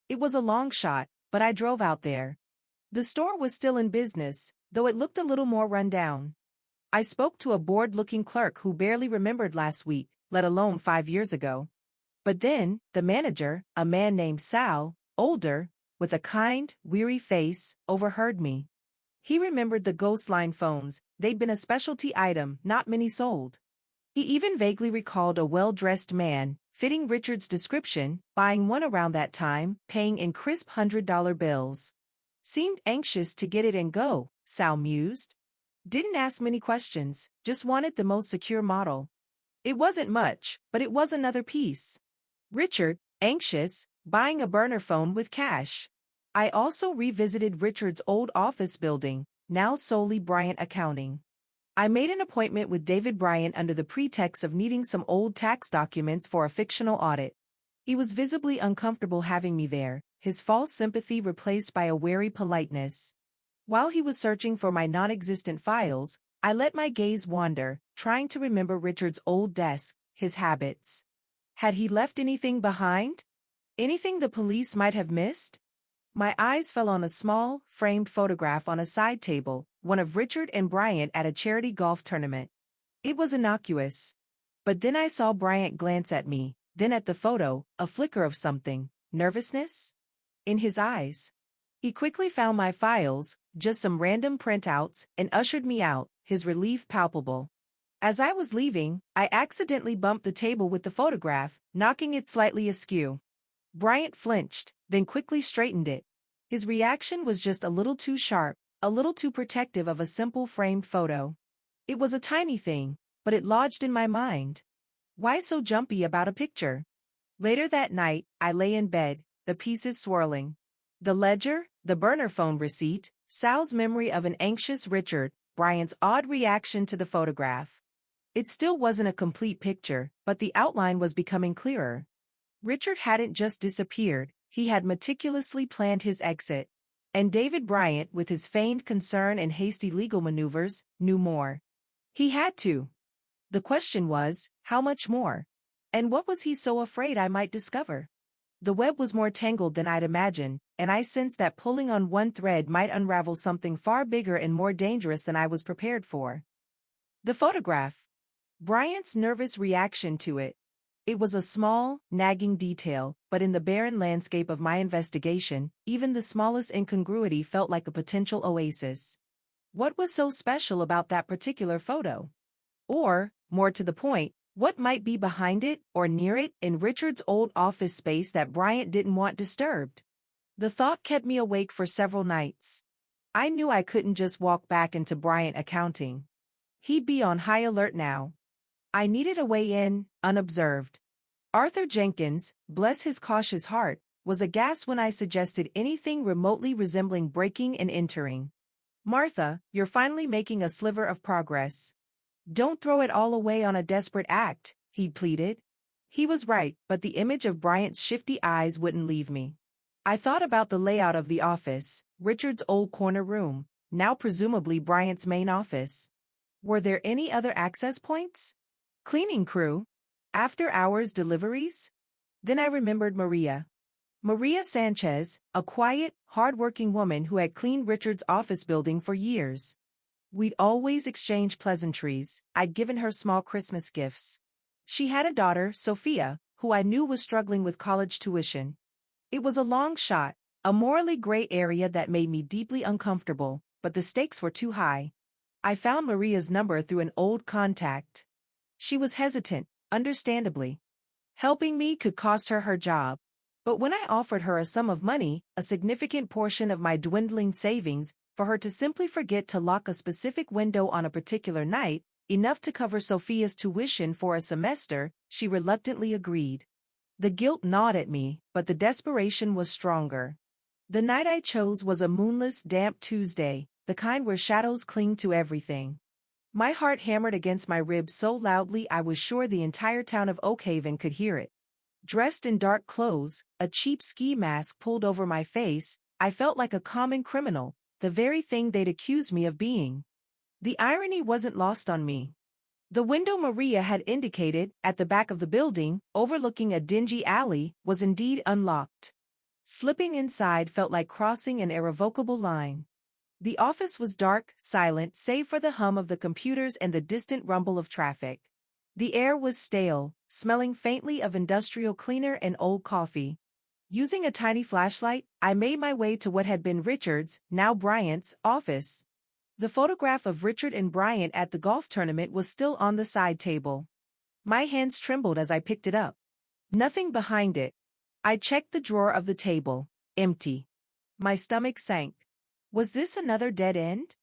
It was a long shot, but I drove out there. The store was still in business, though it looked a little more run down. I spoke to a bored-looking clerk who barely remembered last week, let alone 5 years ago. But then, the manager, a man named Sal, older, with a kind, weary face, overheard me. He remembered the Ghostline phones, they'd been a specialty item, not many sold. He even vaguely recalled a well-dressed man, fitting Richard's description, buying one around that time, paying in crisp $100 bills. Seemed anxious to get it and go, Sal mused. Didn't ask many questions, just wanted the most secure model. It wasn't much, but it was another piece. Richard, anxious, buying a burner phone with cash. I also revisited Richard's old office building, now solely Bryant Accounting. I made an appointment with David Bryant under the pretext of needing some old tax documents for a fictional audit. He was visibly uncomfortable having me there, his false sympathy replaced by a wary politeness. While he was searching for my non-existent files, I let my gaze wander, trying to remember Richard's old desk, his habits. Had he left anything behind? Anything the police might have missed? My eyes fell on a small, framed photograph on a side table, one of Richard and Bryant at a charity golf tournament. It was innocuous. But then I saw Bryant glance at me, then at the photo, a flicker of something, nervousness? In his eyes. He quickly found my files, just some random printouts, and ushered me out, his relief palpable. As I was leaving, I accidentally bumped the table with the photograph, knocking it slightly askew. Bryant flinched, then quickly straightened it. His reaction was just a little too sharp, a little too protective of a simple framed photo. It was a tiny thing, but it lodged in my mind. Why so jumpy about a picture? Later that night, I lay in bed, the pieces swirling. The ledger, the burner phone receipt, Sal's memory of an anxious Richard, Bryant's odd reaction to the photograph. It still wasn't a complete picture, but the outline was becoming clearer. Richard hadn't just disappeared, he had meticulously planned his exit. And David Bryant, with his feigned concern and hasty legal maneuvers, knew more. He had to. The question was, how much more? And what was he so afraid I might discover? The web was more tangled than I'd imagined, and I sensed that pulling on one thread might unravel something far bigger and more dangerous than I was prepared for. The photograph. Bryant's nervous reaction to it. It was a small, nagging detail, but in the barren landscape of my investigation, even the smallest incongruity felt like a potential oasis. What was so special about that particular photo? Or, more to the point, what might be behind it or near it in Richard's old office space that Bryant didn't want disturbed? The thought kept me awake for several nights. I knew I couldn't just walk back into Bryant accounting. He'd be on high alert now. I needed a way in, unobserved. Arthur Jenkins, bless his cautious heart, was aghast when I suggested anything remotely resembling breaking and entering. "Martha, you're finally making a sliver of progress. Don't throw it all away on a desperate act," he pleaded. He was right, but the image of Bryant's shifty eyes wouldn't leave me. I thought about the layout of the office, Richard's old corner room, now presumably Bryant's main office. Were there any other access points? Cleaning crew? After-hours deliveries? Then I remembered Maria. Maria Sanchez, a quiet, hard-working woman who had cleaned Richard's office building for years. We'd always exchanged pleasantries. I'd given her small Christmas gifts. She had a daughter, Sophia, who I knew was struggling with college tuition. It was a long shot, a morally gray area that made me deeply uncomfortable, but the stakes were too high. I found Maria's number through an old contact. She was hesitant, understandably. Helping me could cost her her job. But when I offered her a sum of money, a significant portion of my dwindling savings, for her to simply forget to lock a specific window on a particular night, enough to cover Sophia's tuition for a semester, she reluctantly agreed. The guilt gnawed at me, but the desperation was stronger. The night I chose was a moonless, damp Tuesday, the kind where shadows cling to everything. My heart hammered against my ribs so loudly I was sure the entire town of Oakhaven could hear it. Dressed in dark clothes, a cheap ski mask pulled over my face, I felt like a common criminal, the very thing they'd accused me of being. The irony wasn't lost on me. The window Maria had indicated, at the back of the building, overlooking a dingy alley, was indeed unlocked. Slipping inside felt like crossing an irrevocable line. The office was dark, silent, save for the hum of the computers and the distant rumble of traffic. The air was stale, smelling faintly of industrial cleaner and old coffee. Using a tiny flashlight, I made my way to what had been Richard's, now Bryant's, office. The photograph of Richard and Bryant at the golf tournament was still on the side table. My hands trembled as I picked it up. Nothing behind it. I checked the drawer of the table. Empty. My stomach sank. Was this another dead end?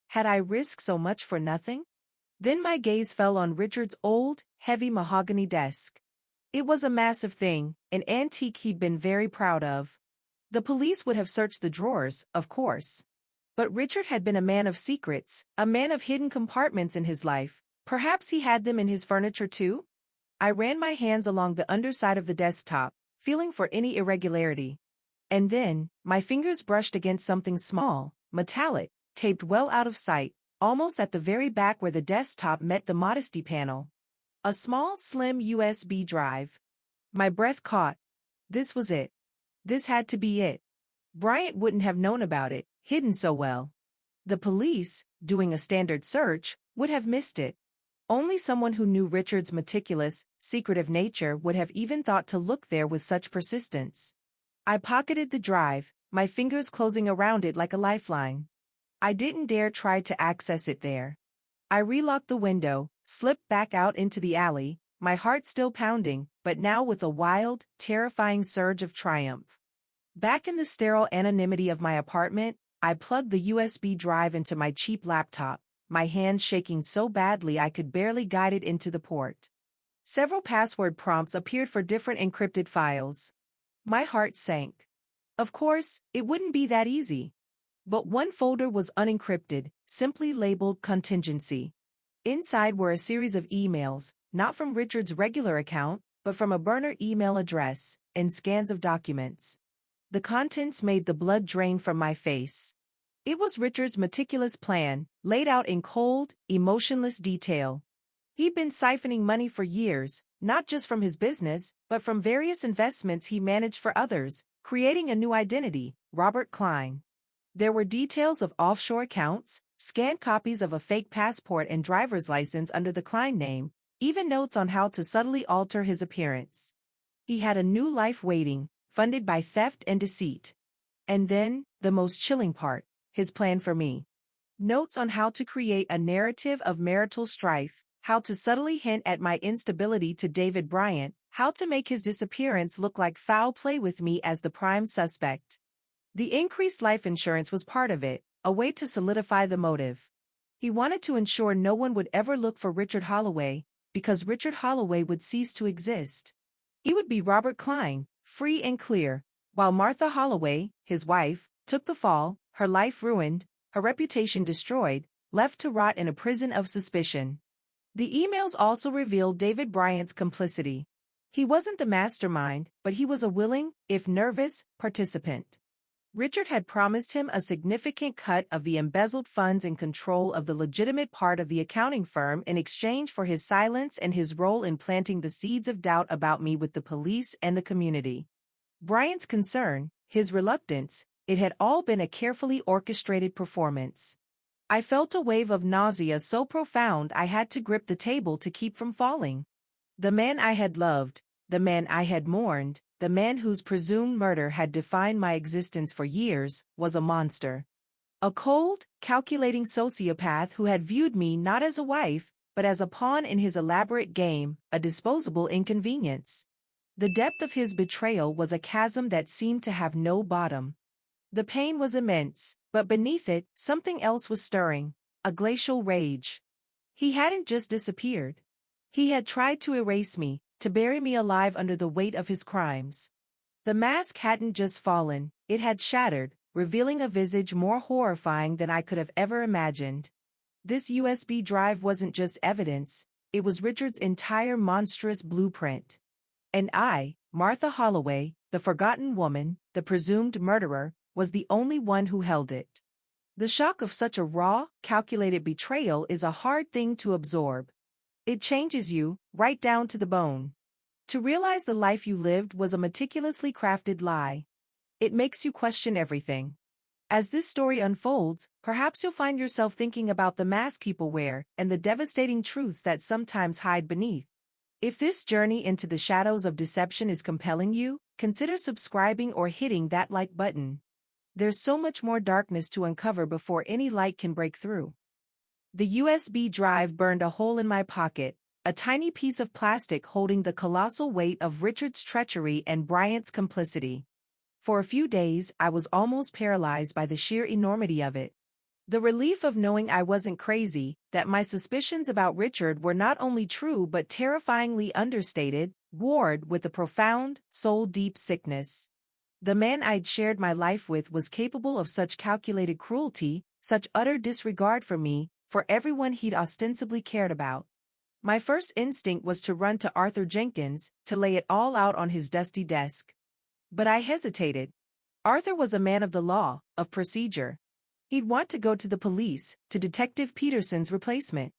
Had I risked so much for nothing? Then my gaze fell on Richard's old, heavy mahogany desk. It was a massive thing, an antique he'd been very proud of. The police would have searched the drawers, of course. But Richard had been a man of secrets, a man of hidden compartments in his life. Perhaps he had them in his furniture too? I ran my hands along the underside of the desktop, feeling for any irregularity. And then, my fingers brushed against something small, metallic, taped well out of sight, almost at the very back where the desktop met the modesty panel. A small, slim USB drive. My breath caught. This was it. This had to be it. Bryant wouldn't have known about it, hidden so well. The police, doing a standard search, would have missed it. Only someone who knew Richard's meticulous, secretive nature would have even thought to look there with such persistence. I pocketed the drive, my fingers closing around it like a lifeline. I didn't dare try to access it there. I relocked the window, slipped back out into the alley, my heart still pounding, but now with a wild, terrifying surge of triumph. Back in the sterile anonymity of my apartment, I plugged the USB drive into my cheap laptop, my hands shaking so badly I could barely guide it into the port. Several password prompts appeared for different encrypted files. My heart sank. Of course, it wouldn't be that easy. But one folder was unencrypted, simply labeled contingency. Inside were a series of emails, not from Richard's regular account, but from a burner email address, and scans of documents. The contents made the blood drain from my face. It was Richard's meticulous plan, laid out in cold, emotionless detail. He'd been siphoning money for years, not just from his business, but from various investments he managed for others, creating a new identity, Robert Klein. There were details of offshore accounts, scanned copies of a fake passport and driver's license under the Klein name, even notes on how to subtly alter his appearance. He had a new life waiting, funded by theft and deceit. And then, the most chilling part, his plan for me. Notes on how to create a narrative of marital strife, how to subtly hint at my instability to David Bryant, how to make his disappearance look like foul play with me as the prime suspect. The increased life insurance was part of it, a way to solidify the motive. He wanted to ensure no one would ever look for Richard Holloway, because Richard Holloway would cease to exist. He would be Robert Klein, free and clear, while Martha Holloway, his wife, took the fall, her life ruined, her reputation destroyed, left to rot in a prison of suspicion. The emails also revealed David Bryant's complicity. He wasn't the mastermind, but he was a willing, if nervous, participant. Richard had promised him a significant cut of the embezzled funds and control of the legitimate part of the accounting firm in exchange for his silence and his role in planting the seeds of doubt about me with the police and the community. Bryant's concern, his reluctance, it had all been a carefully orchestrated performance. I felt a wave of nausea so profound I had to grip the table to keep from falling. The man I had loved, the man I had mourned, the man whose presumed murder had defined my existence for years, was a monster. A cold, calculating sociopath who had viewed me not as a wife, but as a pawn in his elaborate game, a disposable inconvenience. The depth of his betrayal was a chasm that seemed to have no bottom. The pain was immense, but beneath it, something else was stirring, a glacial rage. He hadn't just disappeared. He had tried to erase me, to bury me alive under the weight of his crimes. The mask hadn't just fallen, it had shattered, revealing a visage more horrifying than I could have ever imagined. This USB drive wasn't just evidence, it was Richard's entire monstrous blueprint. And I, Martha Holloway, the forgotten woman, the presumed murderer, was the only one who held it. The shock of such a raw, calculated betrayal is a hard thing to absorb. It changes you, right down to the bone. To realize the life you lived was a meticulously crafted lie. It makes you question everything. As this story unfolds, perhaps you'll find yourself thinking about the mask people wear and the devastating truths that sometimes hide beneath. If this journey into the shadows of deception is compelling you, consider subscribing or hitting that like button. There's so much more darkness to uncover before any light can break through. The USB drive burned a hole in my pocket, a tiny piece of plastic holding the colossal weight of Richard's treachery and Bryant's complicity. For a few days, I was almost paralyzed by the sheer enormity of it. The relief of knowing I wasn't crazy, that my suspicions about Richard were not only true but terrifyingly understated, warred with a profound, soul-deep sickness. The man I'd shared my life with was capable of such calculated cruelty, such utter disregard for me, for everyone he'd ostensibly cared about. My first instinct was to run to Arthur Jenkins, to lay it all out on his dusty desk. But I hesitated. Arthur was a man of the law, of procedure. He'd want to go to the police, to Detective Peterson's replacement.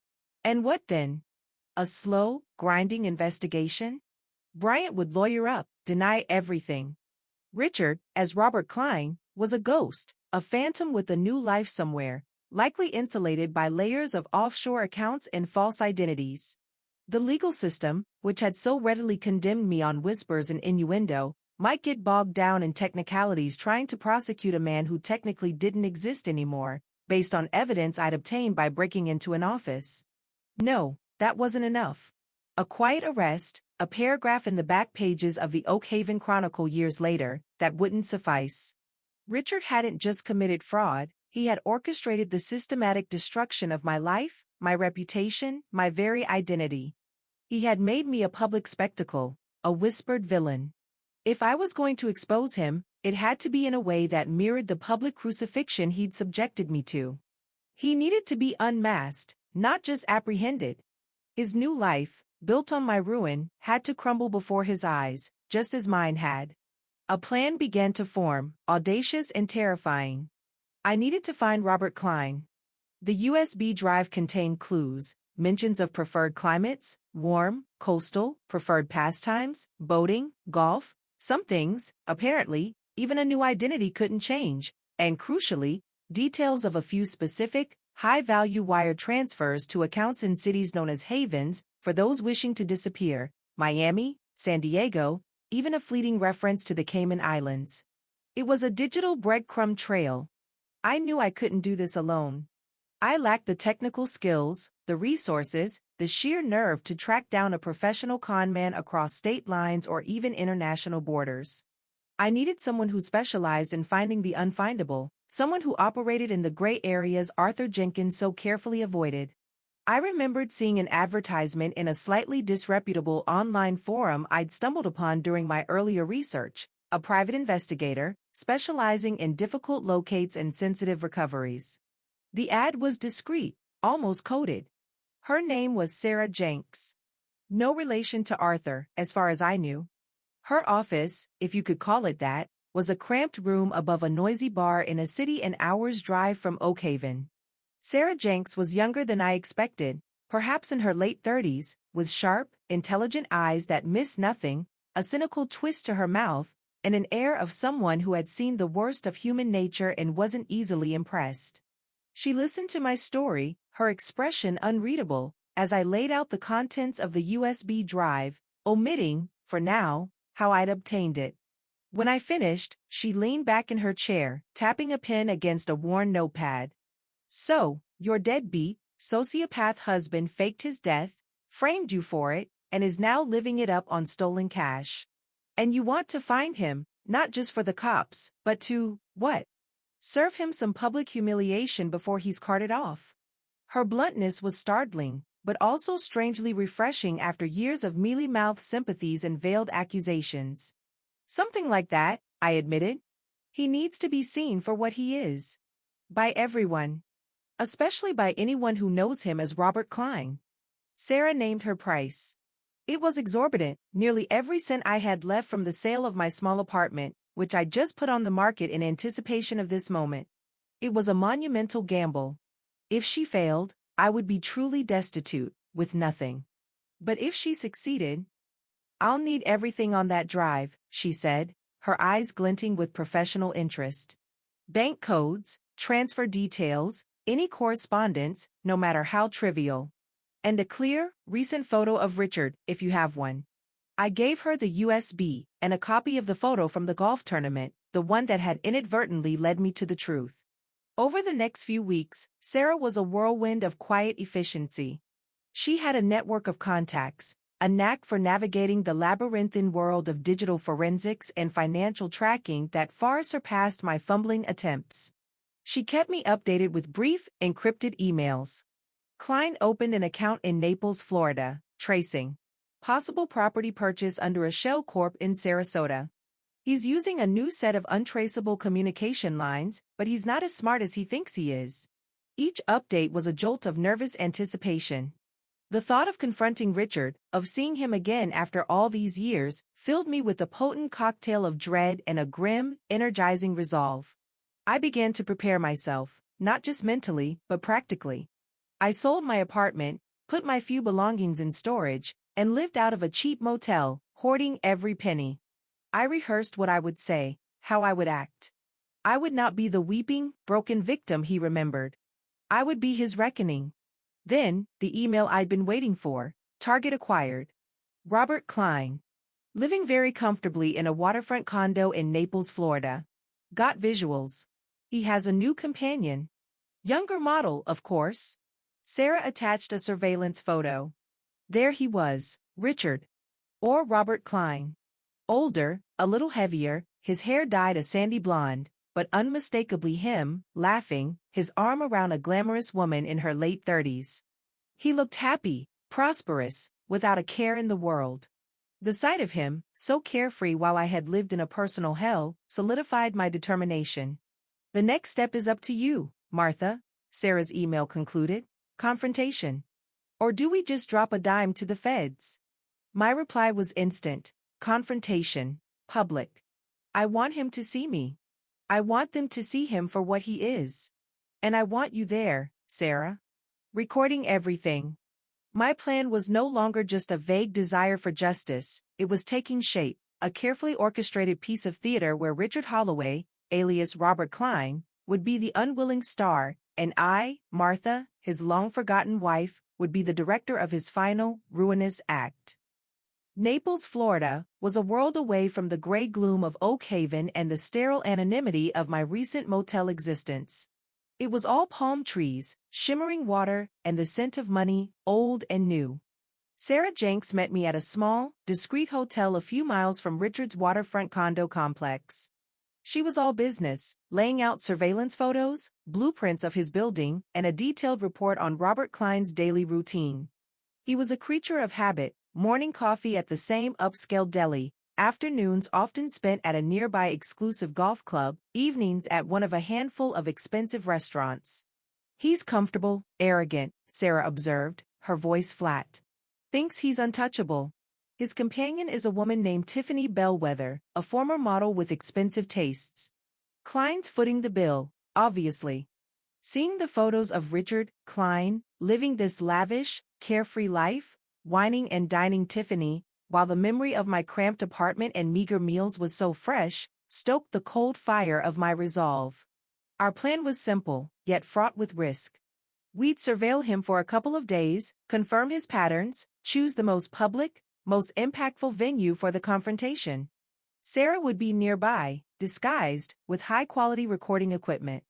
And what then? A slow, grinding investigation? Bryant would lawyer up, deny everything. Richard, as Robert Klein, was a ghost, a phantom with a new life somewhere, likely insulated by layers of offshore accounts and false identities. The legal system, which had so readily condemned me on whispers and innuendo, might get bogged down in technicalities trying to prosecute a man who technically didn't exist anymore, based on evidence I'd obtained by breaking into an office. No, that wasn't enough. A quiet arrest, a paragraph in the back pages of the Oak Haven Chronicle years later, that wouldn't suffice. Richard hadn't just committed fraud, he had orchestrated the systematic destruction of my life, my reputation, my very identity. He had made me a public spectacle, a whispered villain. If I was going to expose him, it had to be in a way that mirrored the public crucifixion he'd subjected me to. He needed to be unmasked, not just apprehended. His new life, built on my ruin, had to crumble before his eyes, just as mine had. A plan began to form, audacious and terrifying. I needed to find Robert Klein. The USB drive contained clues, mentions of preferred climates, warm, coastal, preferred pastimes, boating, golf. Some things, apparently, even a new identity couldn't change, and crucially, details of a few specific, high-value wire transfers to accounts in cities known as havens for those wishing to disappear, Miami, San Diego, even a fleeting reference to the Cayman Islands. It was a digital breadcrumb trail. I knew I couldn't do this alone. I lacked the technical skills, the resources, the sheer nerve to track down a professional con man across state lines or even international borders. I needed someone who specialized in finding the unfindable, someone who operated in the gray areas Arthur Jenkins so carefully avoided. I remembered seeing an advertisement in a slightly disreputable online forum I'd stumbled upon during my earlier research, a private investigator, specializing in difficult locates and sensitive recoveries. The ad was discreet, almost coded. Her name was Sarah Jenks. No relation to Arthur, as far as I knew. Her office, if you could call it that, was a cramped room above a noisy bar in a city an hour's drive from Oak Haven. Sarah Jenks was younger than I expected, perhaps in her late 30s, with sharp, intelligent eyes that missed nothing, a cynical twist to her mouth, and an air of someone who had seen the worst of human nature and wasn't easily impressed. She listened to my story, her expression unreadable, as I laid out the contents of the USB drive, omitting, for now, how I'd obtained it. When I finished, she leaned back in her chair, tapping a pen against a worn notepad. So, your deadbeat, sociopath husband faked his death, framed you for it, and is now living it up on stolen cash. And you want to find him, not just for the cops, but to, what? Serve him some public humiliation before he's carted off. Her bluntness was startling, but also strangely refreshing after years of mealy-mouthed sympathies and veiled accusations. Something like that, I admitted. He needs to be seen for what he is. By everyone. Especially by anyone who knows him as Robert Klein. Sarah named her price. It was exorbitant, nearly every cent I had left from the sale of my small apartment, which I just put on the market in anticipation of this moment. It was a monumental gamble. If she failed, I would be truly destitute, with nothing. But if she succeeded, I'll need everything on that drive, she said, her eyes glinting with professional interest. Bank codes, transfer details, any correspondence, no matter how trivial. And a clear, recent photo of Richard, if you have one. I gave her the USB and a copy of the photo from the golf tournament, the one that had inadvertently led me to the truth. Over the next few weeks, Sarah was a whirlwind of quiet efficiency. She had a network of contacts, a knack for navigating the labyrinthine world of digital forensics and financial tracking that far surpassed my fumbling attempts. She kept me updated with brief, encrypted emails. Klein opened an account in Naples, Florida, tracing possible property purchase under a shell corp in Sarasota. He's using a new set of untraceable communication lines, but he's not as smart as he thinks he is. Each update was a jolt of nervous anticipation. The thought of confronting Richard, of seeing him again after all these years, filled me with a potent cocktail of dread and a grim, energizing resolve. I began to prepare myself, not just mentally, but practically. I sold my apartment, put my few belongings in storage, and lived out of a cheap motel, hoarding every penny. I rehearsed what I would say, how I would act. I would not be the weeping, broken victim he remembered. I would be his reckoning. Then, the email I'd been waiting for, target acquired. Robert Klein. Living very comfortably in a waterfront condo in Naples, Florida. Got visuals. He has a new companion. Younger model, of course. Sarah attached a surveillance photo. There he was, Richard. Or Robert Klein. Older, a little heavier, his hair dyed a sandy blonde, but unmistakably him, laughing, his arm around a glamorous woman in her late 30s. He looked happy, prosperous, without a care in the world. The sight of him, so carefree while I had lived in a personal hell, solidified my determination. The next step is up to you, Martha, Sarah's email concluded. Confrontation. Or do we just drop a dime to the feds? My reply was instant. Confrontation. Public. I want him to see me. I want them to see him for what he is. And I want you there, Sarah. Recording everything. My plan was no longer just a vague desire for justice, it was taking shape, a carefully orchestrated piece of theater where Richard Holloway, alias Robert Klein, would be the unwilling star, and I, Martha, his long-forgotten wife, would be the director of his final, ruinous act. Naples, Florida, was a world away from the gray gloom of Oak Haven and the sterile anonymity of my recent motel existence. It was all palm trees, shimmering water, and the scent of money, old and new. Sarah Jenks met me at a small, discreet hotel a few miles from Richard's waterfront condo complex. She was all business, laying out surveillance photos, blueprints of his building, and a detailed report on Robert Klein's daily routine. He was a creature of habit, morning coffee at the same upscale deli, afternoons often spent at a nearby exclusive golf club, evenings at one of a handful of expensive restaurants. "He's comfortable, arrogant," Sarah observed, her voice flat. "Thinks he's untouchable." His companion is a woman named Tiffany Bellwether, a former model with expensive tastes. Klein's footing the bill, obviously. Seeing the photos of Richard Klein living this lavish, carefree life, wining and dining Tiffany, while the memory of my cramped apartment and meager meals was so fresh, stoked the cold fire of my resolve. Our plan was simple, yet fraught with risk. We'd surveil him for a couple of days, confirm his patterns, choose the most public, most impactful venue for the confrontation. Sarah would be nearby, disguised, with high-quality recording equipment.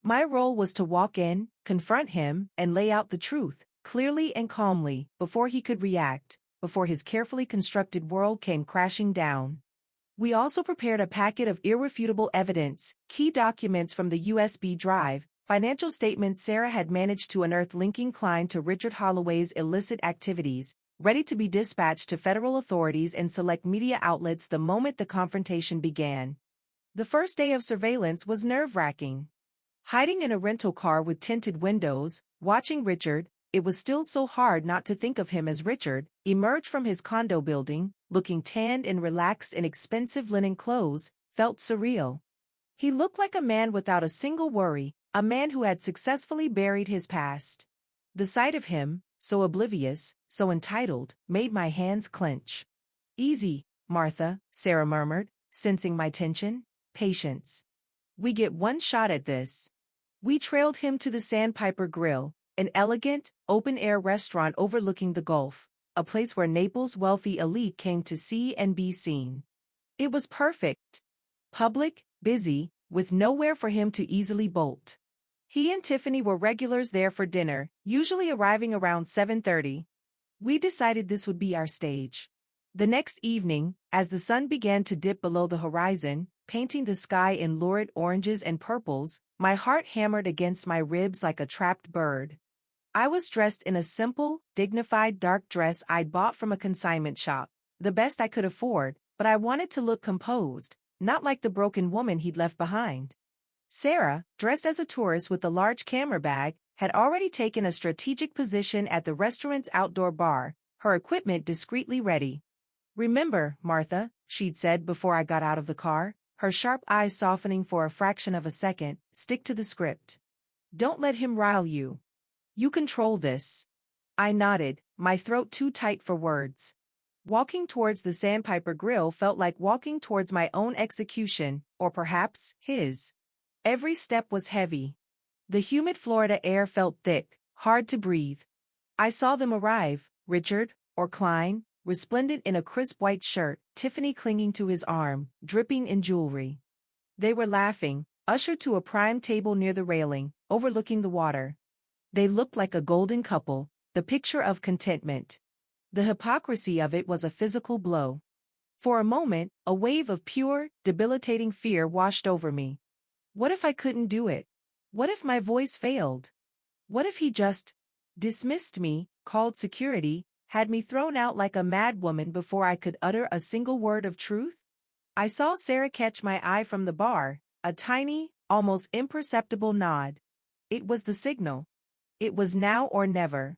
My role was to walk in, confront him, and lay out the truth, clearly and calmly, before he could react, before his carefully constructed world came crashing down. We also prepared a packet of irrefutable evidence, key documents from the USB drive, financial statements Sarah had managed to unearth linking Klein to Richard Holloway's illicit activities, ready to be dispatched to federal authorities and select media outlets the moment the confrontation began. The first day of surveillance was nerve-wracking. Hiding in a rental car with tinted windows, watching Richard, it was still so hard not to think of him as Richard, emerge from his condo building, looking tanned and relaxed in expensive linen clothes, felt surreal. He looked like a man without a single worry, a man who had successfully buried his past. The sight of him, so oblivious, so entitled, made my hands clench. "Easy, Martha," Sarah murmured, sensing my tension. "Patience. We get one shot at this." We trailed him to the Sandpiper Grill, an elegant, open-air restaurant overlooking the Gulf, a place where Naples' wealthy elite came to see and be seen. It was perfect. Public, busy, with nowhere for him to easily bolt. He and Tiffany were regulars there for dinner, usually arriving around 7:30. We decided this would be our stage. The next evening, as the sun began to dip below the horizon, painting the sky in lurid oranges and purples, my heart hammered against my ribs like a trapped bird. I was dressed in a simple, dignified dark dress I'd bought from a consignment shop, the best I could afford, but I wanted to look composed, not like the broken woman he'd left behind. Sarah, dressed as a tourist with a large camera bag, had already taken a strategic position at the restaurant's outdoor bar, her equipment discreetly ready. "Remember, Martha," she'd said before I got out of the car, her sharp eyes softening for a fraction of a second, "stick to the script. Don't let him rile you. You control this." I nodded, my throat too tight for words. Walking towards the Sandpiper Grill felt like walking towards my own execution, or perhaps his. Every step was heavy. The humid Florida air felt thick, hard to breathe. I saw them arrive, Richard, or Klein, resplendent in a crisp white shirt, Tiffany clinging to his arm, dripping in jewelry. They were laughing, ushered to a prime table near the railing, overlooking the water. They looked like a golden couple, the picture of contentment. The hypocrisy of it was a physical blow. For a moment, a wave of pure, debilitating fear washed over me. What if I couldn't do it? What if my voice failed? What if he just dismissed me, called security, had me thrown out like a mad woman before I could utter a single word of truth? I saw Sarah catch my eye from the bar, a tiny, almost imperceptible nod. It was the signal. It was now or never.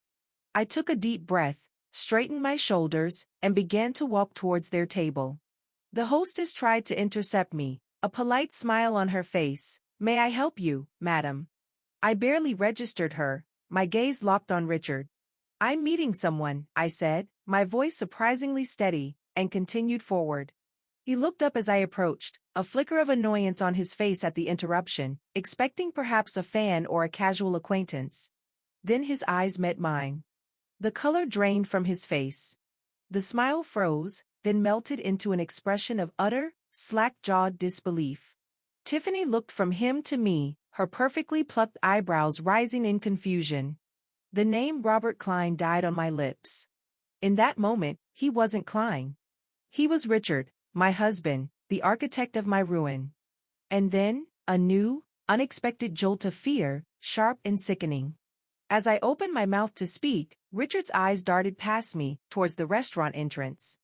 I took a deep breath, straightened my shoulders, and began to walk towards their table. The hostess tried to intercept me, a polite smile on her face. "May I help you, madam?" I barely registered her, my gaze locked on Richard. "I'm meeting someone," I said, my voice surprisingly steady, and continued forward. He looked up as I approached, a flicker of annoyance on his face at the interruption, expecting perhaps a fan or a casual acquaintance. Then his eyes met mine. The color drained from his face. The smile froze, then melted into an expression of utter, slack-jawed disbelief. Tiffany looked from him to me, her perfectly plucked eyebrows rising in confusion. The name Robert Klein died on my lips. In that moment, he wasn't Klein. He was Richard, my husband, the architect of my ruin. And then, a new, unexpected jolt of fear, sharp and sickening. As I opened my mouth to speak, Richard's eyes darted past me, towards the restaurant entrance.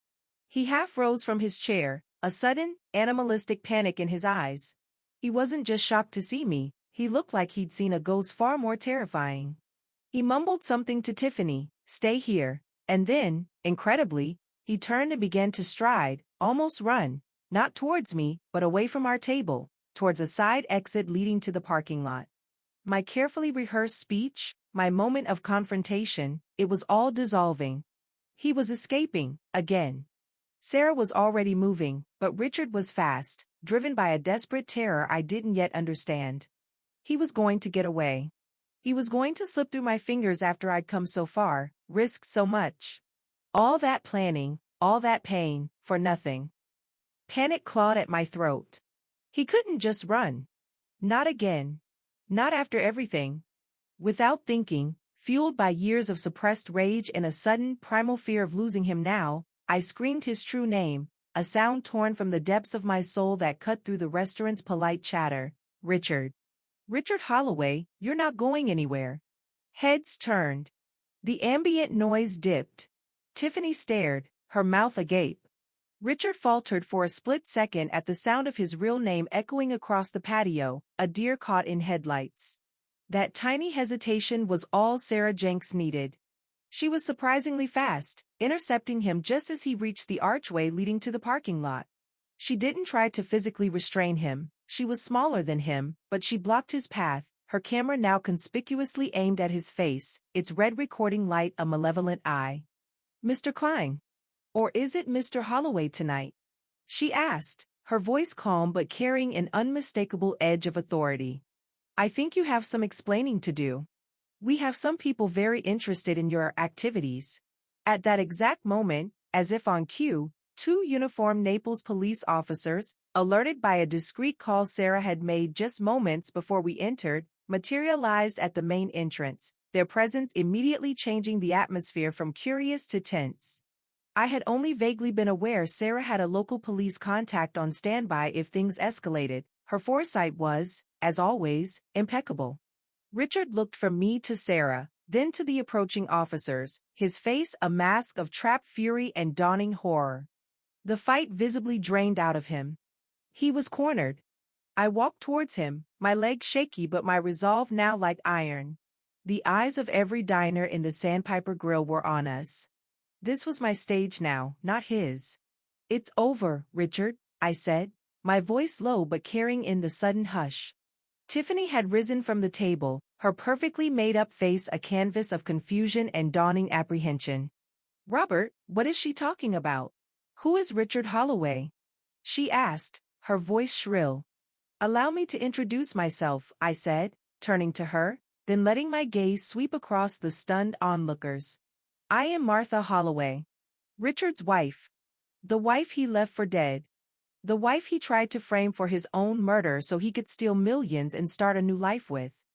He half rose from his chair, a sudden, animalistic panic in his eyes. He wasn't just shocked to see me, he looked like he'd seen a ghost far more terrifying. He mumbled something to Tiffany, "Stay here," and then, incredibly, he turned and began to stride, almost run, not towards me, but away from our table, towards a side exit leading to the parking lot. My carefully rehearsed speech, my moment of confrontation, it was all dissolving. He was escaping, again. Sarah was already moving, but Richard was fast, driven by a desperate terror I didn't yet understand. He was going to get away. He was going to slip through my fingers after I'd come so far, risked so much. All that planning, all that pain, for nothing. Panic clawed at my throat. He couldn't just run. Not again. Not after everything. Without thinking, fueled by years of suppressed rage and a sudden, primal fear of losing him now, I screamed his true name, a sound torn from the depths of my soul that cut through the restaurant's polite chatter. Richard. Richard Holloway, you're not going anywhere. Heads turned. The ambient noise dipped. Tiffany stared, her mouth agape. Richard faltered for a split second at the sound of his real name echoing across the patio, a deer caught in headlights. That tiny hesitation was all Sarah Jenks needed. She was surprisingly fast, intercepting him just as he reached the archway leading to the parking lot. She didn't try to physically restrain him, she was smaller than him, but she blocked his path, her camera now conspicuously aimed at his face, its red recording light a malevolent eye. "Mr. Klein. Or is it Mr. Holloway tonight?" she asked, her voice calm but carrying an unmistakable edge of authority. "I think you have some explaining to do. We have some people very interested in your activities." At that exact moment, as if on cue, two uniformed Naples police officers, alerted by a discreet call Sarah had made just moments before we entered, materialized at the main entrance, their presence immediately changing the atmosphere from curious to tense. I had only vaguely been aware Sarah had a local police contact on standby if things escalated. Her foresight was, as always, impeccable. Richard looked from me to Sarah, then to the approaching officers, his face a mask of trapped fury and dawning horror. The fight visibly drained out of him. He was cornered. I walked towards him, my legs shaky but my resolve now like iron. The eyes of every diner in the Sandpiper Grill were on us. This was my stage now, not his. "It's over, Richard," I said, my voice low but carrying in the sudden hush. Tiffany had risen from the table, her perfectly made-up face a canvas of confusion and dawning apprehension. "Robert, what is she talking about? Who is Richard Holloway?" she asked, her voice shrill. "Allow me to introduce myself," I said, turning to her, then letting my gaze sweep across the stunned onlookers. "I am Martha Holloway. Richard's wife. The wife he left for dead. The wife he tried to frame for his own murder so he could steal millions and start a new life with.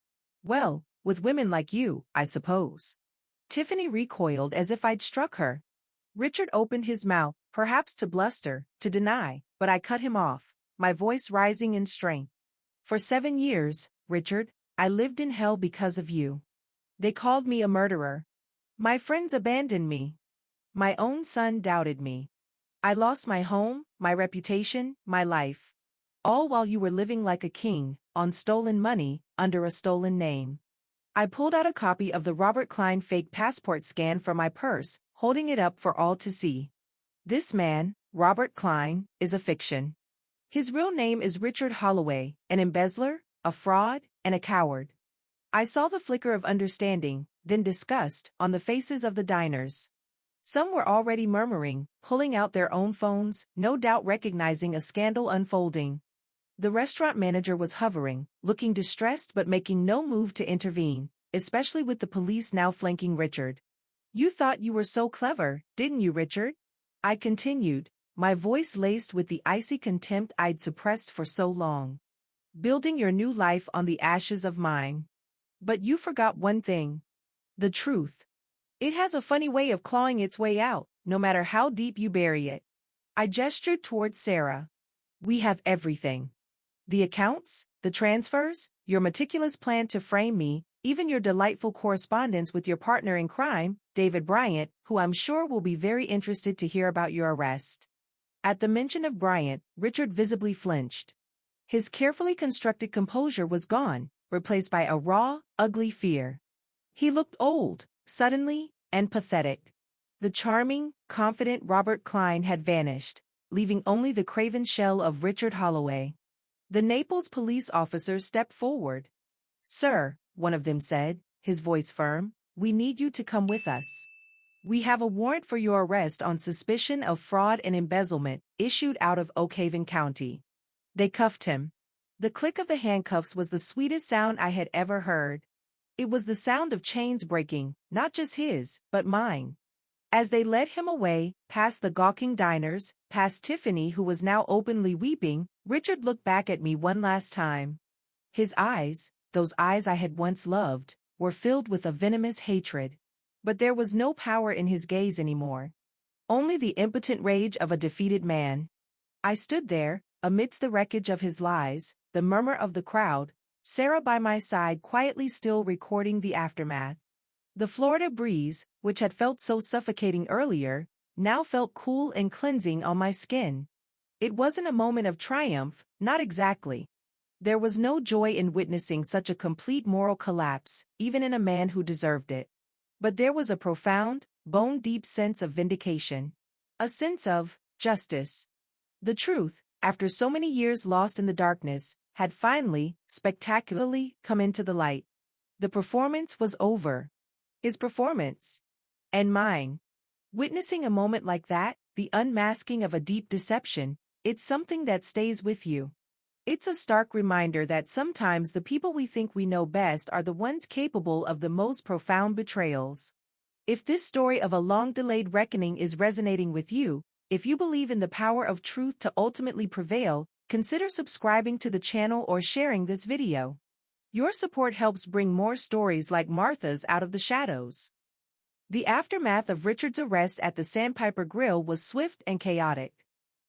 Well, with women like you, I suppose." Tiffany recoiled as if I'd struck her. Richard opened his mouth, perhaps to bluster, to deny, but I cut him off, my voice rising in strength. "For 7 years, Richard, I lived in hell because of you. They called me a murderer. My friends abandoned me. My own son doubted me. I lost my home, my reputation, my life. All while you were living like a king, on stolen money, under a stolen name." I pulled out a copy of the Robert Klein fake passport scan from my purse, holding it up for all to see. "This man, Robert Klein, is a fiction. His real name is Richard Holloway, an embezzler, a fraud, and a coward." I saw the flicker of understanding, then disgust, on the faces of the diners. Some were already murmuring, pulling out their own phones, no doubt recognizing a scandal unfolding. The restaurant manager was hovering, looking distressed but making no move to intervene, especially with the police now flanking Richard. "You thought you were so clever, didn't you, Richard?" I continued, my voice laced with the icy contempt I'd suppressed for so long. "Building your new life on the ashes of mine. But you forgot one thing. The truth. It has a funny way of clawing its way out, no matter how deep you bury it." I gestured towards Sarah. "We have everything. The accounts, the transfers, your meticulous plan to frame me, even your delightful correspondence with your partner in crime, David Bryant, who I'm sure will be very interested to hear about your arrest." At the mention of Bryant, Richard visibly flinched. His carefully constructed composure was gone, replaced by a raw, ugly fear. He looked old, suddenly, and pathetic. The charming, confident Robert Klein had vanished, leaving only the craven shell of Richard Holloway. The Naples police officer stepped forward. "Sir," one of them said, his voice firm, "we need you to come with us. We have a warrant for your arrest on suspicion of fraud and embezzlement, issued out of Oakhaven County." They cuffed him. The click of the handcuffs was the sweetest sound I had ever heard. It was the sound of chains breaking, not just his, but mine. As they led him away, past the gawking diners, past Tiffany who was now openly weeping, Richard looked back at me one last time. His eyes, those eyes I had once loved, were filled with a venomous hatred. But there was no power in his gaze anymore. Only the impotent rage of a defeated man. I stood there, amidst the wreckage of his lies, the murmur of the crowd, Sarah by my side quietly still recording the aftermath. The Florida breeze, which had felt so suffocating earlier, now felt cool and cleansing on my skin. It wasn't a moment of triumph, not exactly. There was no joy in witnessing such a complete moral collapse, even in a man who deserved it. But there was a profound, bone-deep sense of vindication. A sense of justice. The truth, after so many years lost in the darkness, had finally, spectacularly, come into the light. The performance was over. His performance. And mine. Witnessing a moment like that, the unmasking of a deep deception, it's something that stays with you. It's a stark reminder that sometimes the people we think we know best are the ones capable of the most profound betrayals. If this story of a long-delayed reckoning is resonating with you, if you believe in the power of truth to ultimately prevail, consider subscribing to the channel or sharing this video. Your support helps bring more stories like Martha's out of the shadows. The aftermath of Richard's arrest at the Sandpiper Grill was swift and chaotic.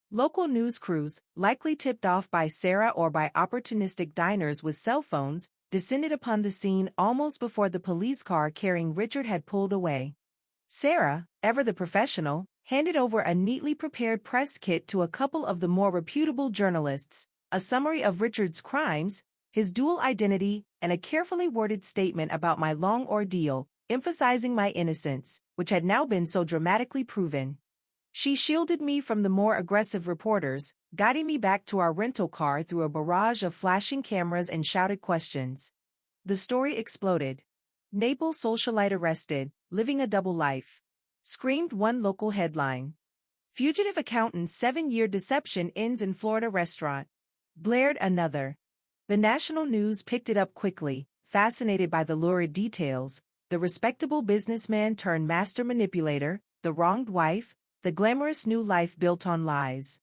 Local news crews, likely tipped off by Sarah or by opportunistic diners with cell phones, descended upon the scene almost before the police car carrying Richard had pulled away. Sarah, ever the professional, handed over a neatly prepared press kit to a couple of the more reputable journalists, a summary of Richard's crimes, his dual identity, and a carefully worded statement about my long ordeal, emphasizing my innocence, which had now been so dramatically proven. She shielded me from the more aggressive reporters, guiding me back to our rental car through a barrage of flashing cameras and shouted questions. The story exploded. "Naples socialite arrested, living a double life," screamed one local headline. "Fugitive accountant's 7-year deception ends in Florida restaurant," blared another. The national news picked it up quickly, fascinated by the lurid details: the respectable businessman turned master manipulator, the wronged wife, the glamorous new life built on lies.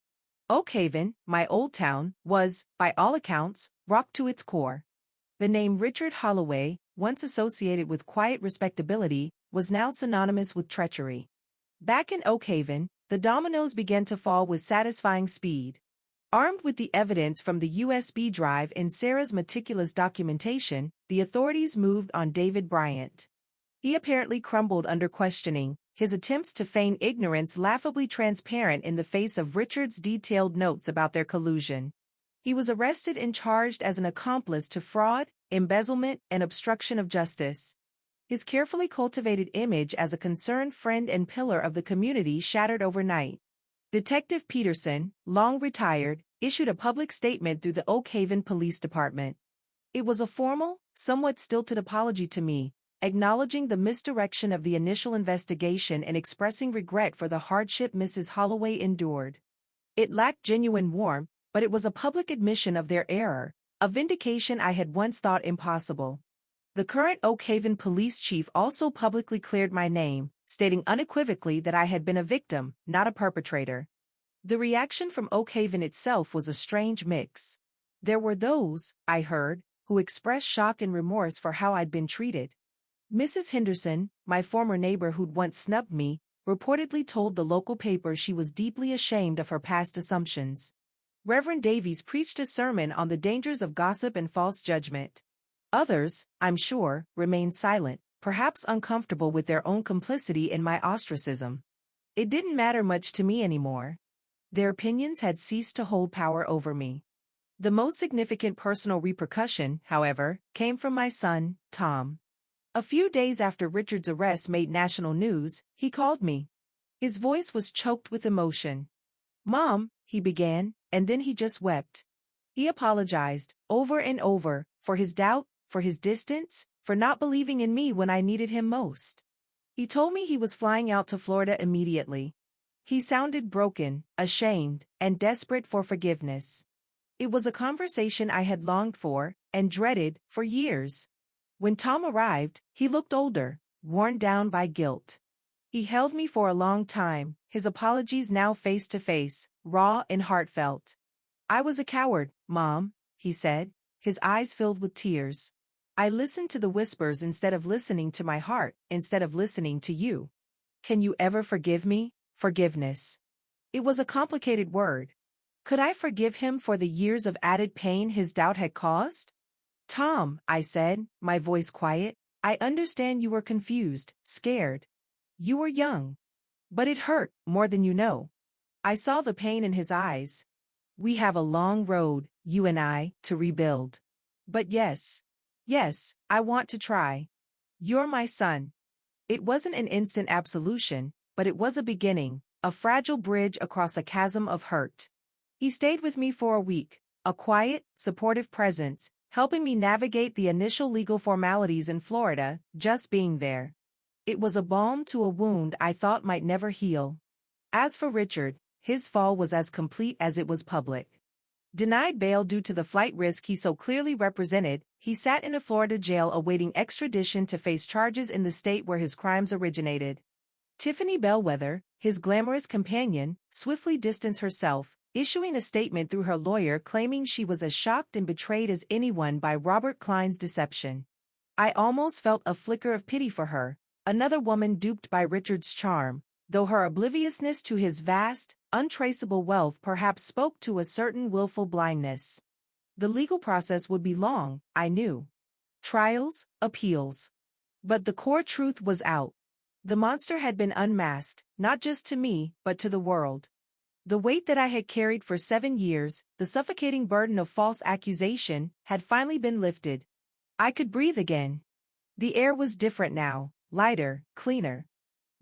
Oakhaven, my old town, was, by all accounts, rocked to its core. The name Richard Holloway, once associated with quiet respectability, was now synonymous with treachery. Back in Oakhaven, the dominoes began to fall with satisfying speed. Armed with the evidence from the USB drive in Sarah's meticulous documentation, the authorities moved on David Bryant. He apparently crumbled under questioning, his attempts to feign ignorance laughably transparent in the face of Richard's detailed notes about their collusion. He was arrested and charged as an accomplice to fraud, embezzlement, and obstruction of justice. His carefully cultivated image as a concerned friend and pillar of the community shattered overnight. Detective Peterson, long retired, issued a public statement through the Oakhaven Police Department. It was a formal, somewhat stilted apology to me, acknowledging the misdirection of the initial investigation and expressing regret for the hardship Mrs. Holloway endured. It lacked genuine warmth, but it was a public admission of their error, a vindication I had once thought impossible. The current Oak Haven police chief also publicly cleared my name, stating unequivocally that I had been a victim, not a perpetrator. The reaction from Oak Haven itself was a strange mix. There were those, I heard, who expressed shock and remorse for how I'd been treated. Mrs. Henderson, my former neighbor who'd once snubbed me, reportedly told the local paper she was deeply ashamed of her past assumptions. Reverend Davies preached a sermon on the dangers of gossip and false judgment. Others, I'm sure, remained silent, perhaps uncomfortable with their own complicity in my ostracism. It didn't matter much to me anymore. Their opinions had ceased to hold power over me. The most significant personal repercussion, however, came from my son, Tom. A few days after Richard's arrest made national news, he called me. His voice was choked with emotion. "Mom," he began, and then he just wept. He apologized, over and over, for his doubt, for his distance, for not believing in me when I needed him most. He told me he was flying out to Florida immediately. He sounded broken, ashamed, and desperate for forgiveness. It was a conversation I had longed for, and dreaded, for years. When Tom arrived, he looked older, worn down by guilt. He held me for a long time, his apologies now face to face, raw and heartfelt. "I was a coward, Mom," he said, his eyes filled with tears. "I listened to the whispers instead of listening to my heart, instead of listening to you. Can you ever forgive me?" Forgiveness. It was a complicated word. Could I forgive him for the years of added pain his doubt had caused? "Tom," I said, my voice quiet, "I understand you were confused, scared. You were young. But it hurt, more than you know." I saw the pain in his eyes. "We have a long road, you and I, to rebuild. But yes, I want to try. You're my son." It wasn't an instant absolution, but it was a beginning, a fragile bridge across a chasm of hurt. He stayed with me for a week, a quiet, supportive presence, helping me navigate the initial legal formalities in Florida, just being there. It was a balm to a wound I thought might never heal. As for Richard, his fall was as complete as it was public. Denied bail due to the flight risk he so clearly represented, he sat in a Florida jail awaiting extradition to face charges in the state where his crimes originated. Tiffany Bellwether, his glamorous companion, swiftly distanced herself, issuing a statement through her lawyer claiming she was as shocked and betrayed as anyone by Robert Klein's deception. I almost felt a flicker of pity for her, another woman duped by Richard's charm, though her obliviousness to his vast, untraceable wealth perhaps spoke to a certain willful blindness. The legal process would be long, I knew. Trials, appeals. But the core truth was out. The monster had been unmasked, not just to me, but to the world. The weight that I had carried for 7 years, the suffocating burden of false accusation, had finally been lifted. I could breathe again. The air was different now, lighter, cleaner.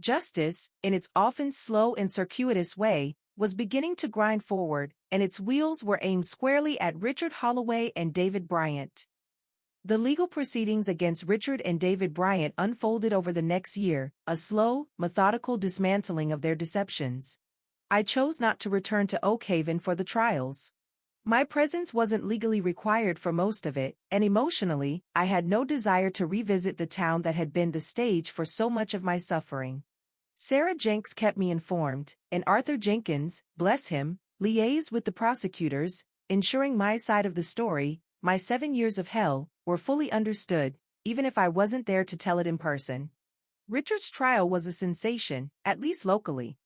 Justice, in its often slow and circuitous way, was beginning to grind forward, and its wheels were aimed squarely at Richard Holloway and David Bryant. The legal proceedings against Richard and David Bryant unfolded over the next year, a slow, methodical dismantling of their deceptions. I chose not to return to Oak Haven for the trials. My presence wasn't legally required for most of it, and emotionally, I had no desire to revisit the town that had been the stage for so much of my suffering. Sarah Jenks kept me informed, and Arthur Jenkins, bless him, liaised with the prosecutors, ensuring my side of the story, my 7 years of hell, were fully understood, even if I wasn't there to tell it in person. Richard's trial was a sensation, at least locally.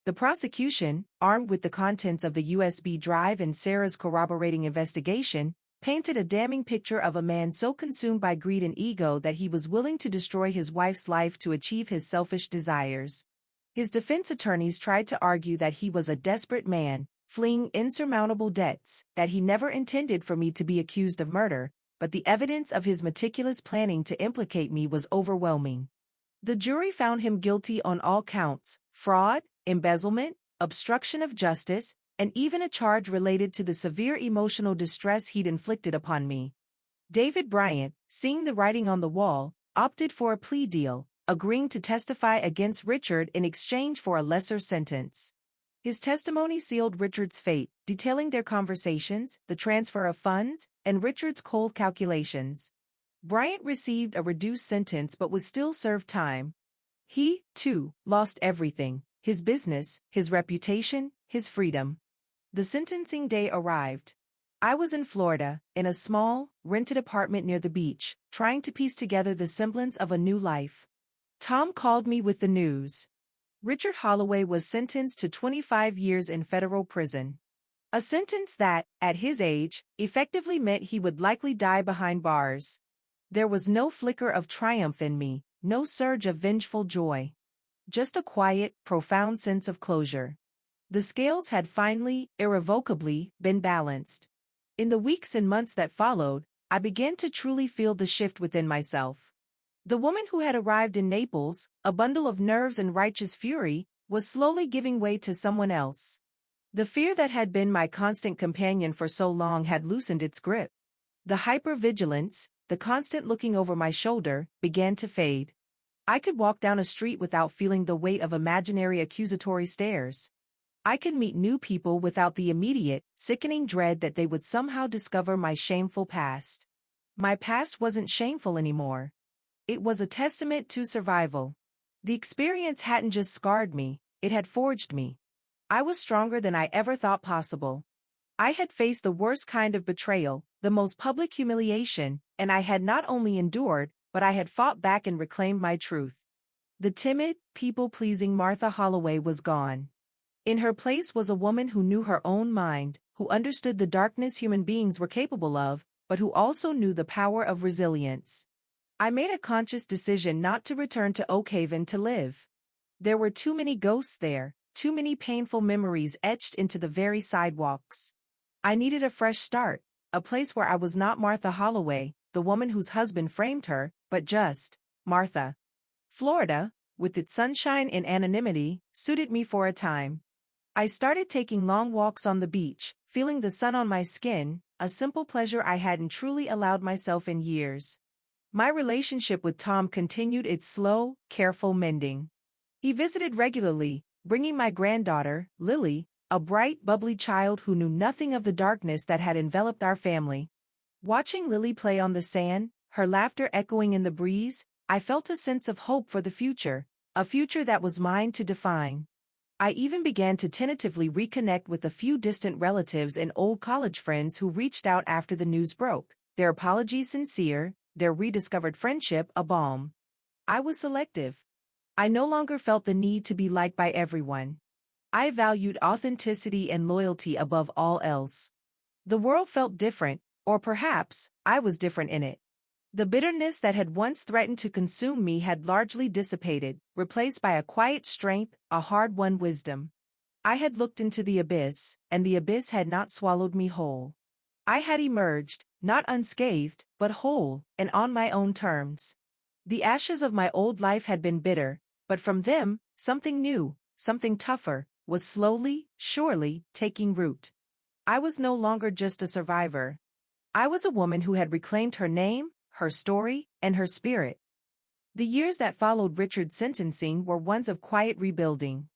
The prosecution, armed with the contents of the USB drive and Sarah's corroborating investigation, painted a damning picture of a man so consumed by greed and ego that he was willing to destroy his wife's life to achieve his selfish desires. His defense attorneys tried to argue that he was a desperate man, fleeing insurmountable debts, that he never intended for me to be accused of murder, but the evidence of his meticulous planning to implicate me was overwhelming. The jury found him guilty on all counts: fraud, embezzlement, obstruction of justice, and even a charge related to the severe emotional distress he'd inflicted upon me. David Bryant, seeing the writing on the wall, opted for a plea deal, agreeing to testify against Richard in exchange for a lesser sentence. His testimony sealed Richard's fate, detailing their conversations, the transfer of funds, and Richard's cold calculations. Bryant received a reduced sentence but was still served time. He, too, lost everything: his business, his reputation, his freedom. The sentencing day arrived. I was in Florida, in a small, rented apartment near the beach, trying to piece together the semblance of a new life. Tom called me with the news. Richard Holloway was sentenced to 25 years in federal prison. A sentence that, at his age, effectively meant he would likely die behind bars. There was no flicker of triumph in me, no surge of vengeful joy. Just a quiet, profound sense of closure. The scales had finally, irrevocably, been balanced. In the weeks and months that followed, I began to truly feel the shift within myself. The woman who had arrived in Naples, a bundle of nerves and righteous fury, was slowly giving way to someone else. The fear that had been my constant companion for so long had loosened its grip. The hypervigilance, the constant looking over my shoulder, began to fade. I could walk down a street without feeling the weight of imaginary accusatory stares. I could meet new people without the immediate, sickening dread that they would somehow discover my shameful past. My past wasn't shameful anymore. It was a testament to survival. The experience hadn't just scarred me, it had forged me. I was stronger than I ever thought possible. I had faced the worst kind of betrayal, the most public humiliation, and I had not only endured, but I had fought back and reclaimed my truth. The timid, people-pleasing Martha Holloway was gone. In her place was a woman who knew her own mind, who understood the darkness human beings were capable of, but who also knew the power of resilience. I made a conscious decision not to return to Oak Haven to live. There were too many ghosts there, too many painful memories etched into the very sidewalks. I needed a fresh start, a place where I was not Martha Holloway, the woman whose husband framed her, but just Martha. Florida, with its sunshine and anonymity, suited me for a time. I started taking long walks on the beach, feeling the sun on my skin, a simple pleasure I hadn't truly allowed myself in years. My relationship with Tom continued its slow, careful mending. He visited regularly, bringing my granddaughter, Lily, a bright, bubbly child who knew nothing of the darkness that had enveloped our family. Watching Lily play on the sand, her laughter echoing in the breeze, I felt a sense of hope for the future, a future that was mine to define. I even began to tentatively reconnect with a few distant relatives and old college friends who reached out after the news broke, their apologies sincere, their rediscovered friendship a balm. I was selective. I no longer felt the need to be liked by everyone. I valued authenticity and loyalty above all else. The world felt different, or perhaps, I was different in it. The bitterness that had once threatened to consume me had largely dissipated, replaced by a quiet strength, a hard-won wisdom. I had looked into the abyss, and the abyss had not swallowed me whole. I had emerged, not unscathed, but whole, and on my own terms. The ashes of my old life had been bitter, but from them, something new, something tougher, was slowly, surely, taking root. I was no longer just a survivor. I was a woman who had reclaimed her name, her story, and her spirit. The years that followed Richard's sentencing were ones of quiet rebuilding.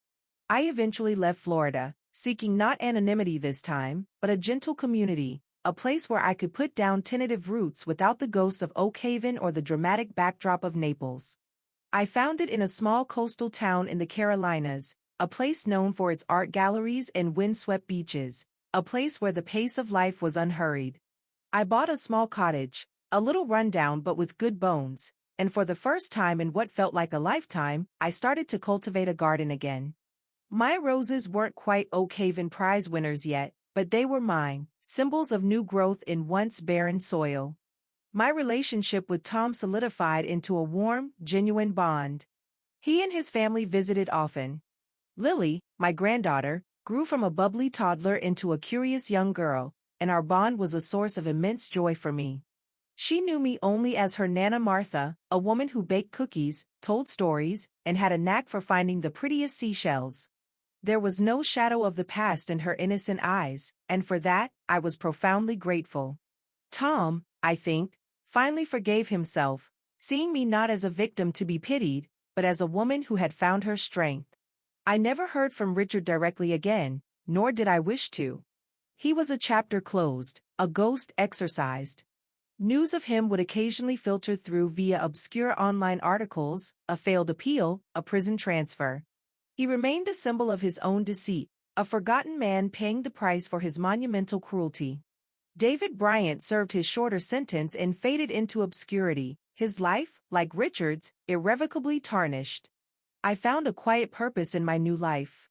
I eventually left Florida, seeking not anonymity this time, but a gentle community, a place where I could put down tentative roots without the ghosts of Oak Haven or the dramatic backdrop of Naples. I found it in a small coastal town in the Carolinas, a place known for its art galleries and windswept beaches, a place where the pace of life was unhurried. I bought a small cottage, a little rundown but with good bones, and for the first time in what felt like a lifetime, I started to cultivate a garden again. My roses weren't quite Oak Haven prize winners yet, but they were mine, symbols of new growth in once barren soil. My relationship with Tom solidified into a warm, genuine bond. He and his family visited often. Lily, my granddaughter, grew from a bubbly toddler into a curious young girl, and our bond was a source of immense joy for me. She knew me only as her Nana Martha, a woman who baked cookies, told stories, and had a knack for finding the prettiest seashells. There was no shadow of the past in her innocent eyes, and for that, I was profoundly grateful. Tom, I think, finally forgave himself, seeing me not as a victim to be pitied, but as a woman who had found her strength. I never heard from Richard directly again, nor did I wish to. He was a chapter closed, a ghost exorcised. News of him would occasionally filter through via obscure online articles, a failed appeal, a prison transfer. He remained a symbol of his own deceit, a forgotten man paying the price for his monumental cruelty. David Bryant served his shorter sentence and faded into obscurity, his life, like Richard's, irrevocably tarnished. I found a quiet purpose in my new life.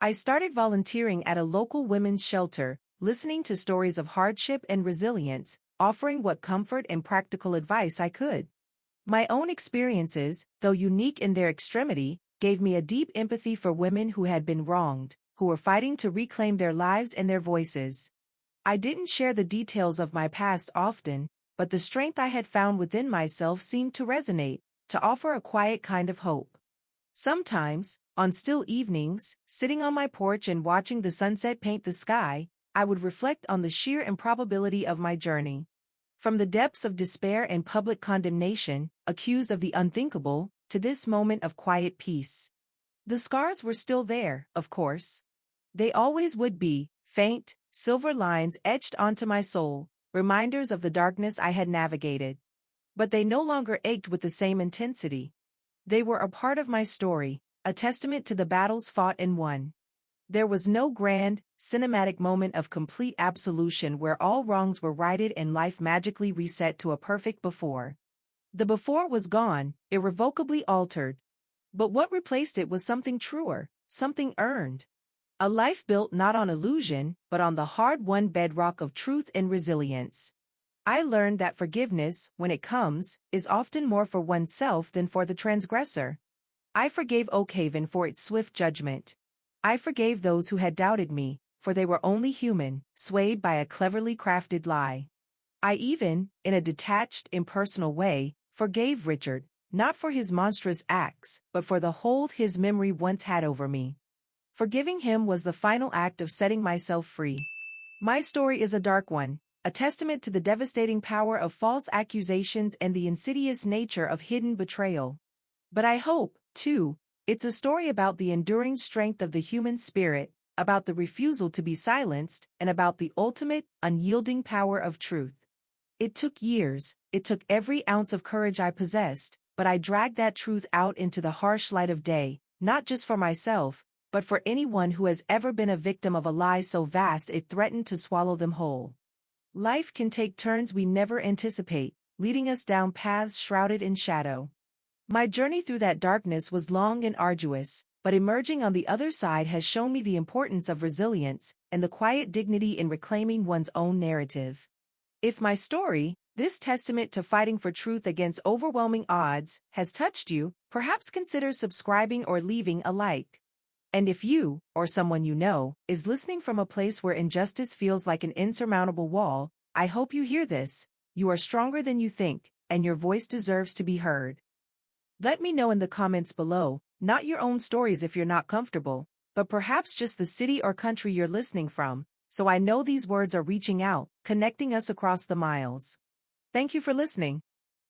I started volunteering at a local women's shelter, listening to stories of hardship and resilience, offering what comfort and practical advice I could. My own experiences, though unique in their extremity, gave me a deep empathy for women who had been wronged, who were fighting to reclaim their lives and their voices. I didn't share the details of my past often, but the strength I had found within myself seemed to resonate, to offer a quiet kind of hope. Sometimes, on still evenings, sitting on my porch and watching the sunset paint the sky, I would reflect on the sheer improbability of my journey. From the depths of despair and public condemnation, accused of the unthinkable, to this moment of quiet peace. The scars were still there, of course. They always would be, faint, silver lines etched onto my soul, reminders of the darkness I had navigated. But they no longer ached with the same intensity. They were a part of my story, a testament to the battles fought and won. There was no grand, cinematic moment of complete absolution where all wrongs were righted and life magically reset to a perfect before. The before was gone, irrevocably altered. But what replaced it was something truer, something earned. A life built not on illusion, but on the hard-won bedrock of truth and resilience. I learned that forgiveness, when it comes, is often more for oneself than for the transgressor. I forgave Oakhaven for its swift judgment. I forgave those who had doubted me, for they were only human, swayed by a cleverly crafted lie. I even, in a detached, impersonal way, forgave Richard, not for his monstrous acts, but for the hold his memory once had over me. Forgiving him was the final act of setting myself free. My story is a dark one, a testament to the devastating power of false accusations and the insidious nature of hidden betrayal. But I hope, too, it's a story about the enduring strength of the human spirit, about the refusal to be silenced, and about the ultimate, unyielding power of truth. It took years, it took every ounce of courage I possessed, but I dragged that truth out into the harsh light of day, not just for myself, but for anyone who has ever been a victim of a lie so vast it threatened to swallow them whole. Life can take turns we never anticipate, leading us down paths shrouded in shadow. My journey through that darkness was long and arduous, but emerging on the other side has shown me the importance of resilience and the quiet dignity in reclaiming one's own narrative. If my story, this testament to fighting for truth against overwhelming odds, has touched you, perhaps consider subscribing or leaving a like. And if you, or someone you know, is listening from a place where injustice feels like an insurmountable wall, I hope you hear this. You are stronger than you think, and your voice deserves to be heard. Let me know in the comments below, not your own stories if you're not comfortable, but perhaps just the city or country you're listening from, so I know these words are reaching out, connecting us across the miles. Thank you for listening.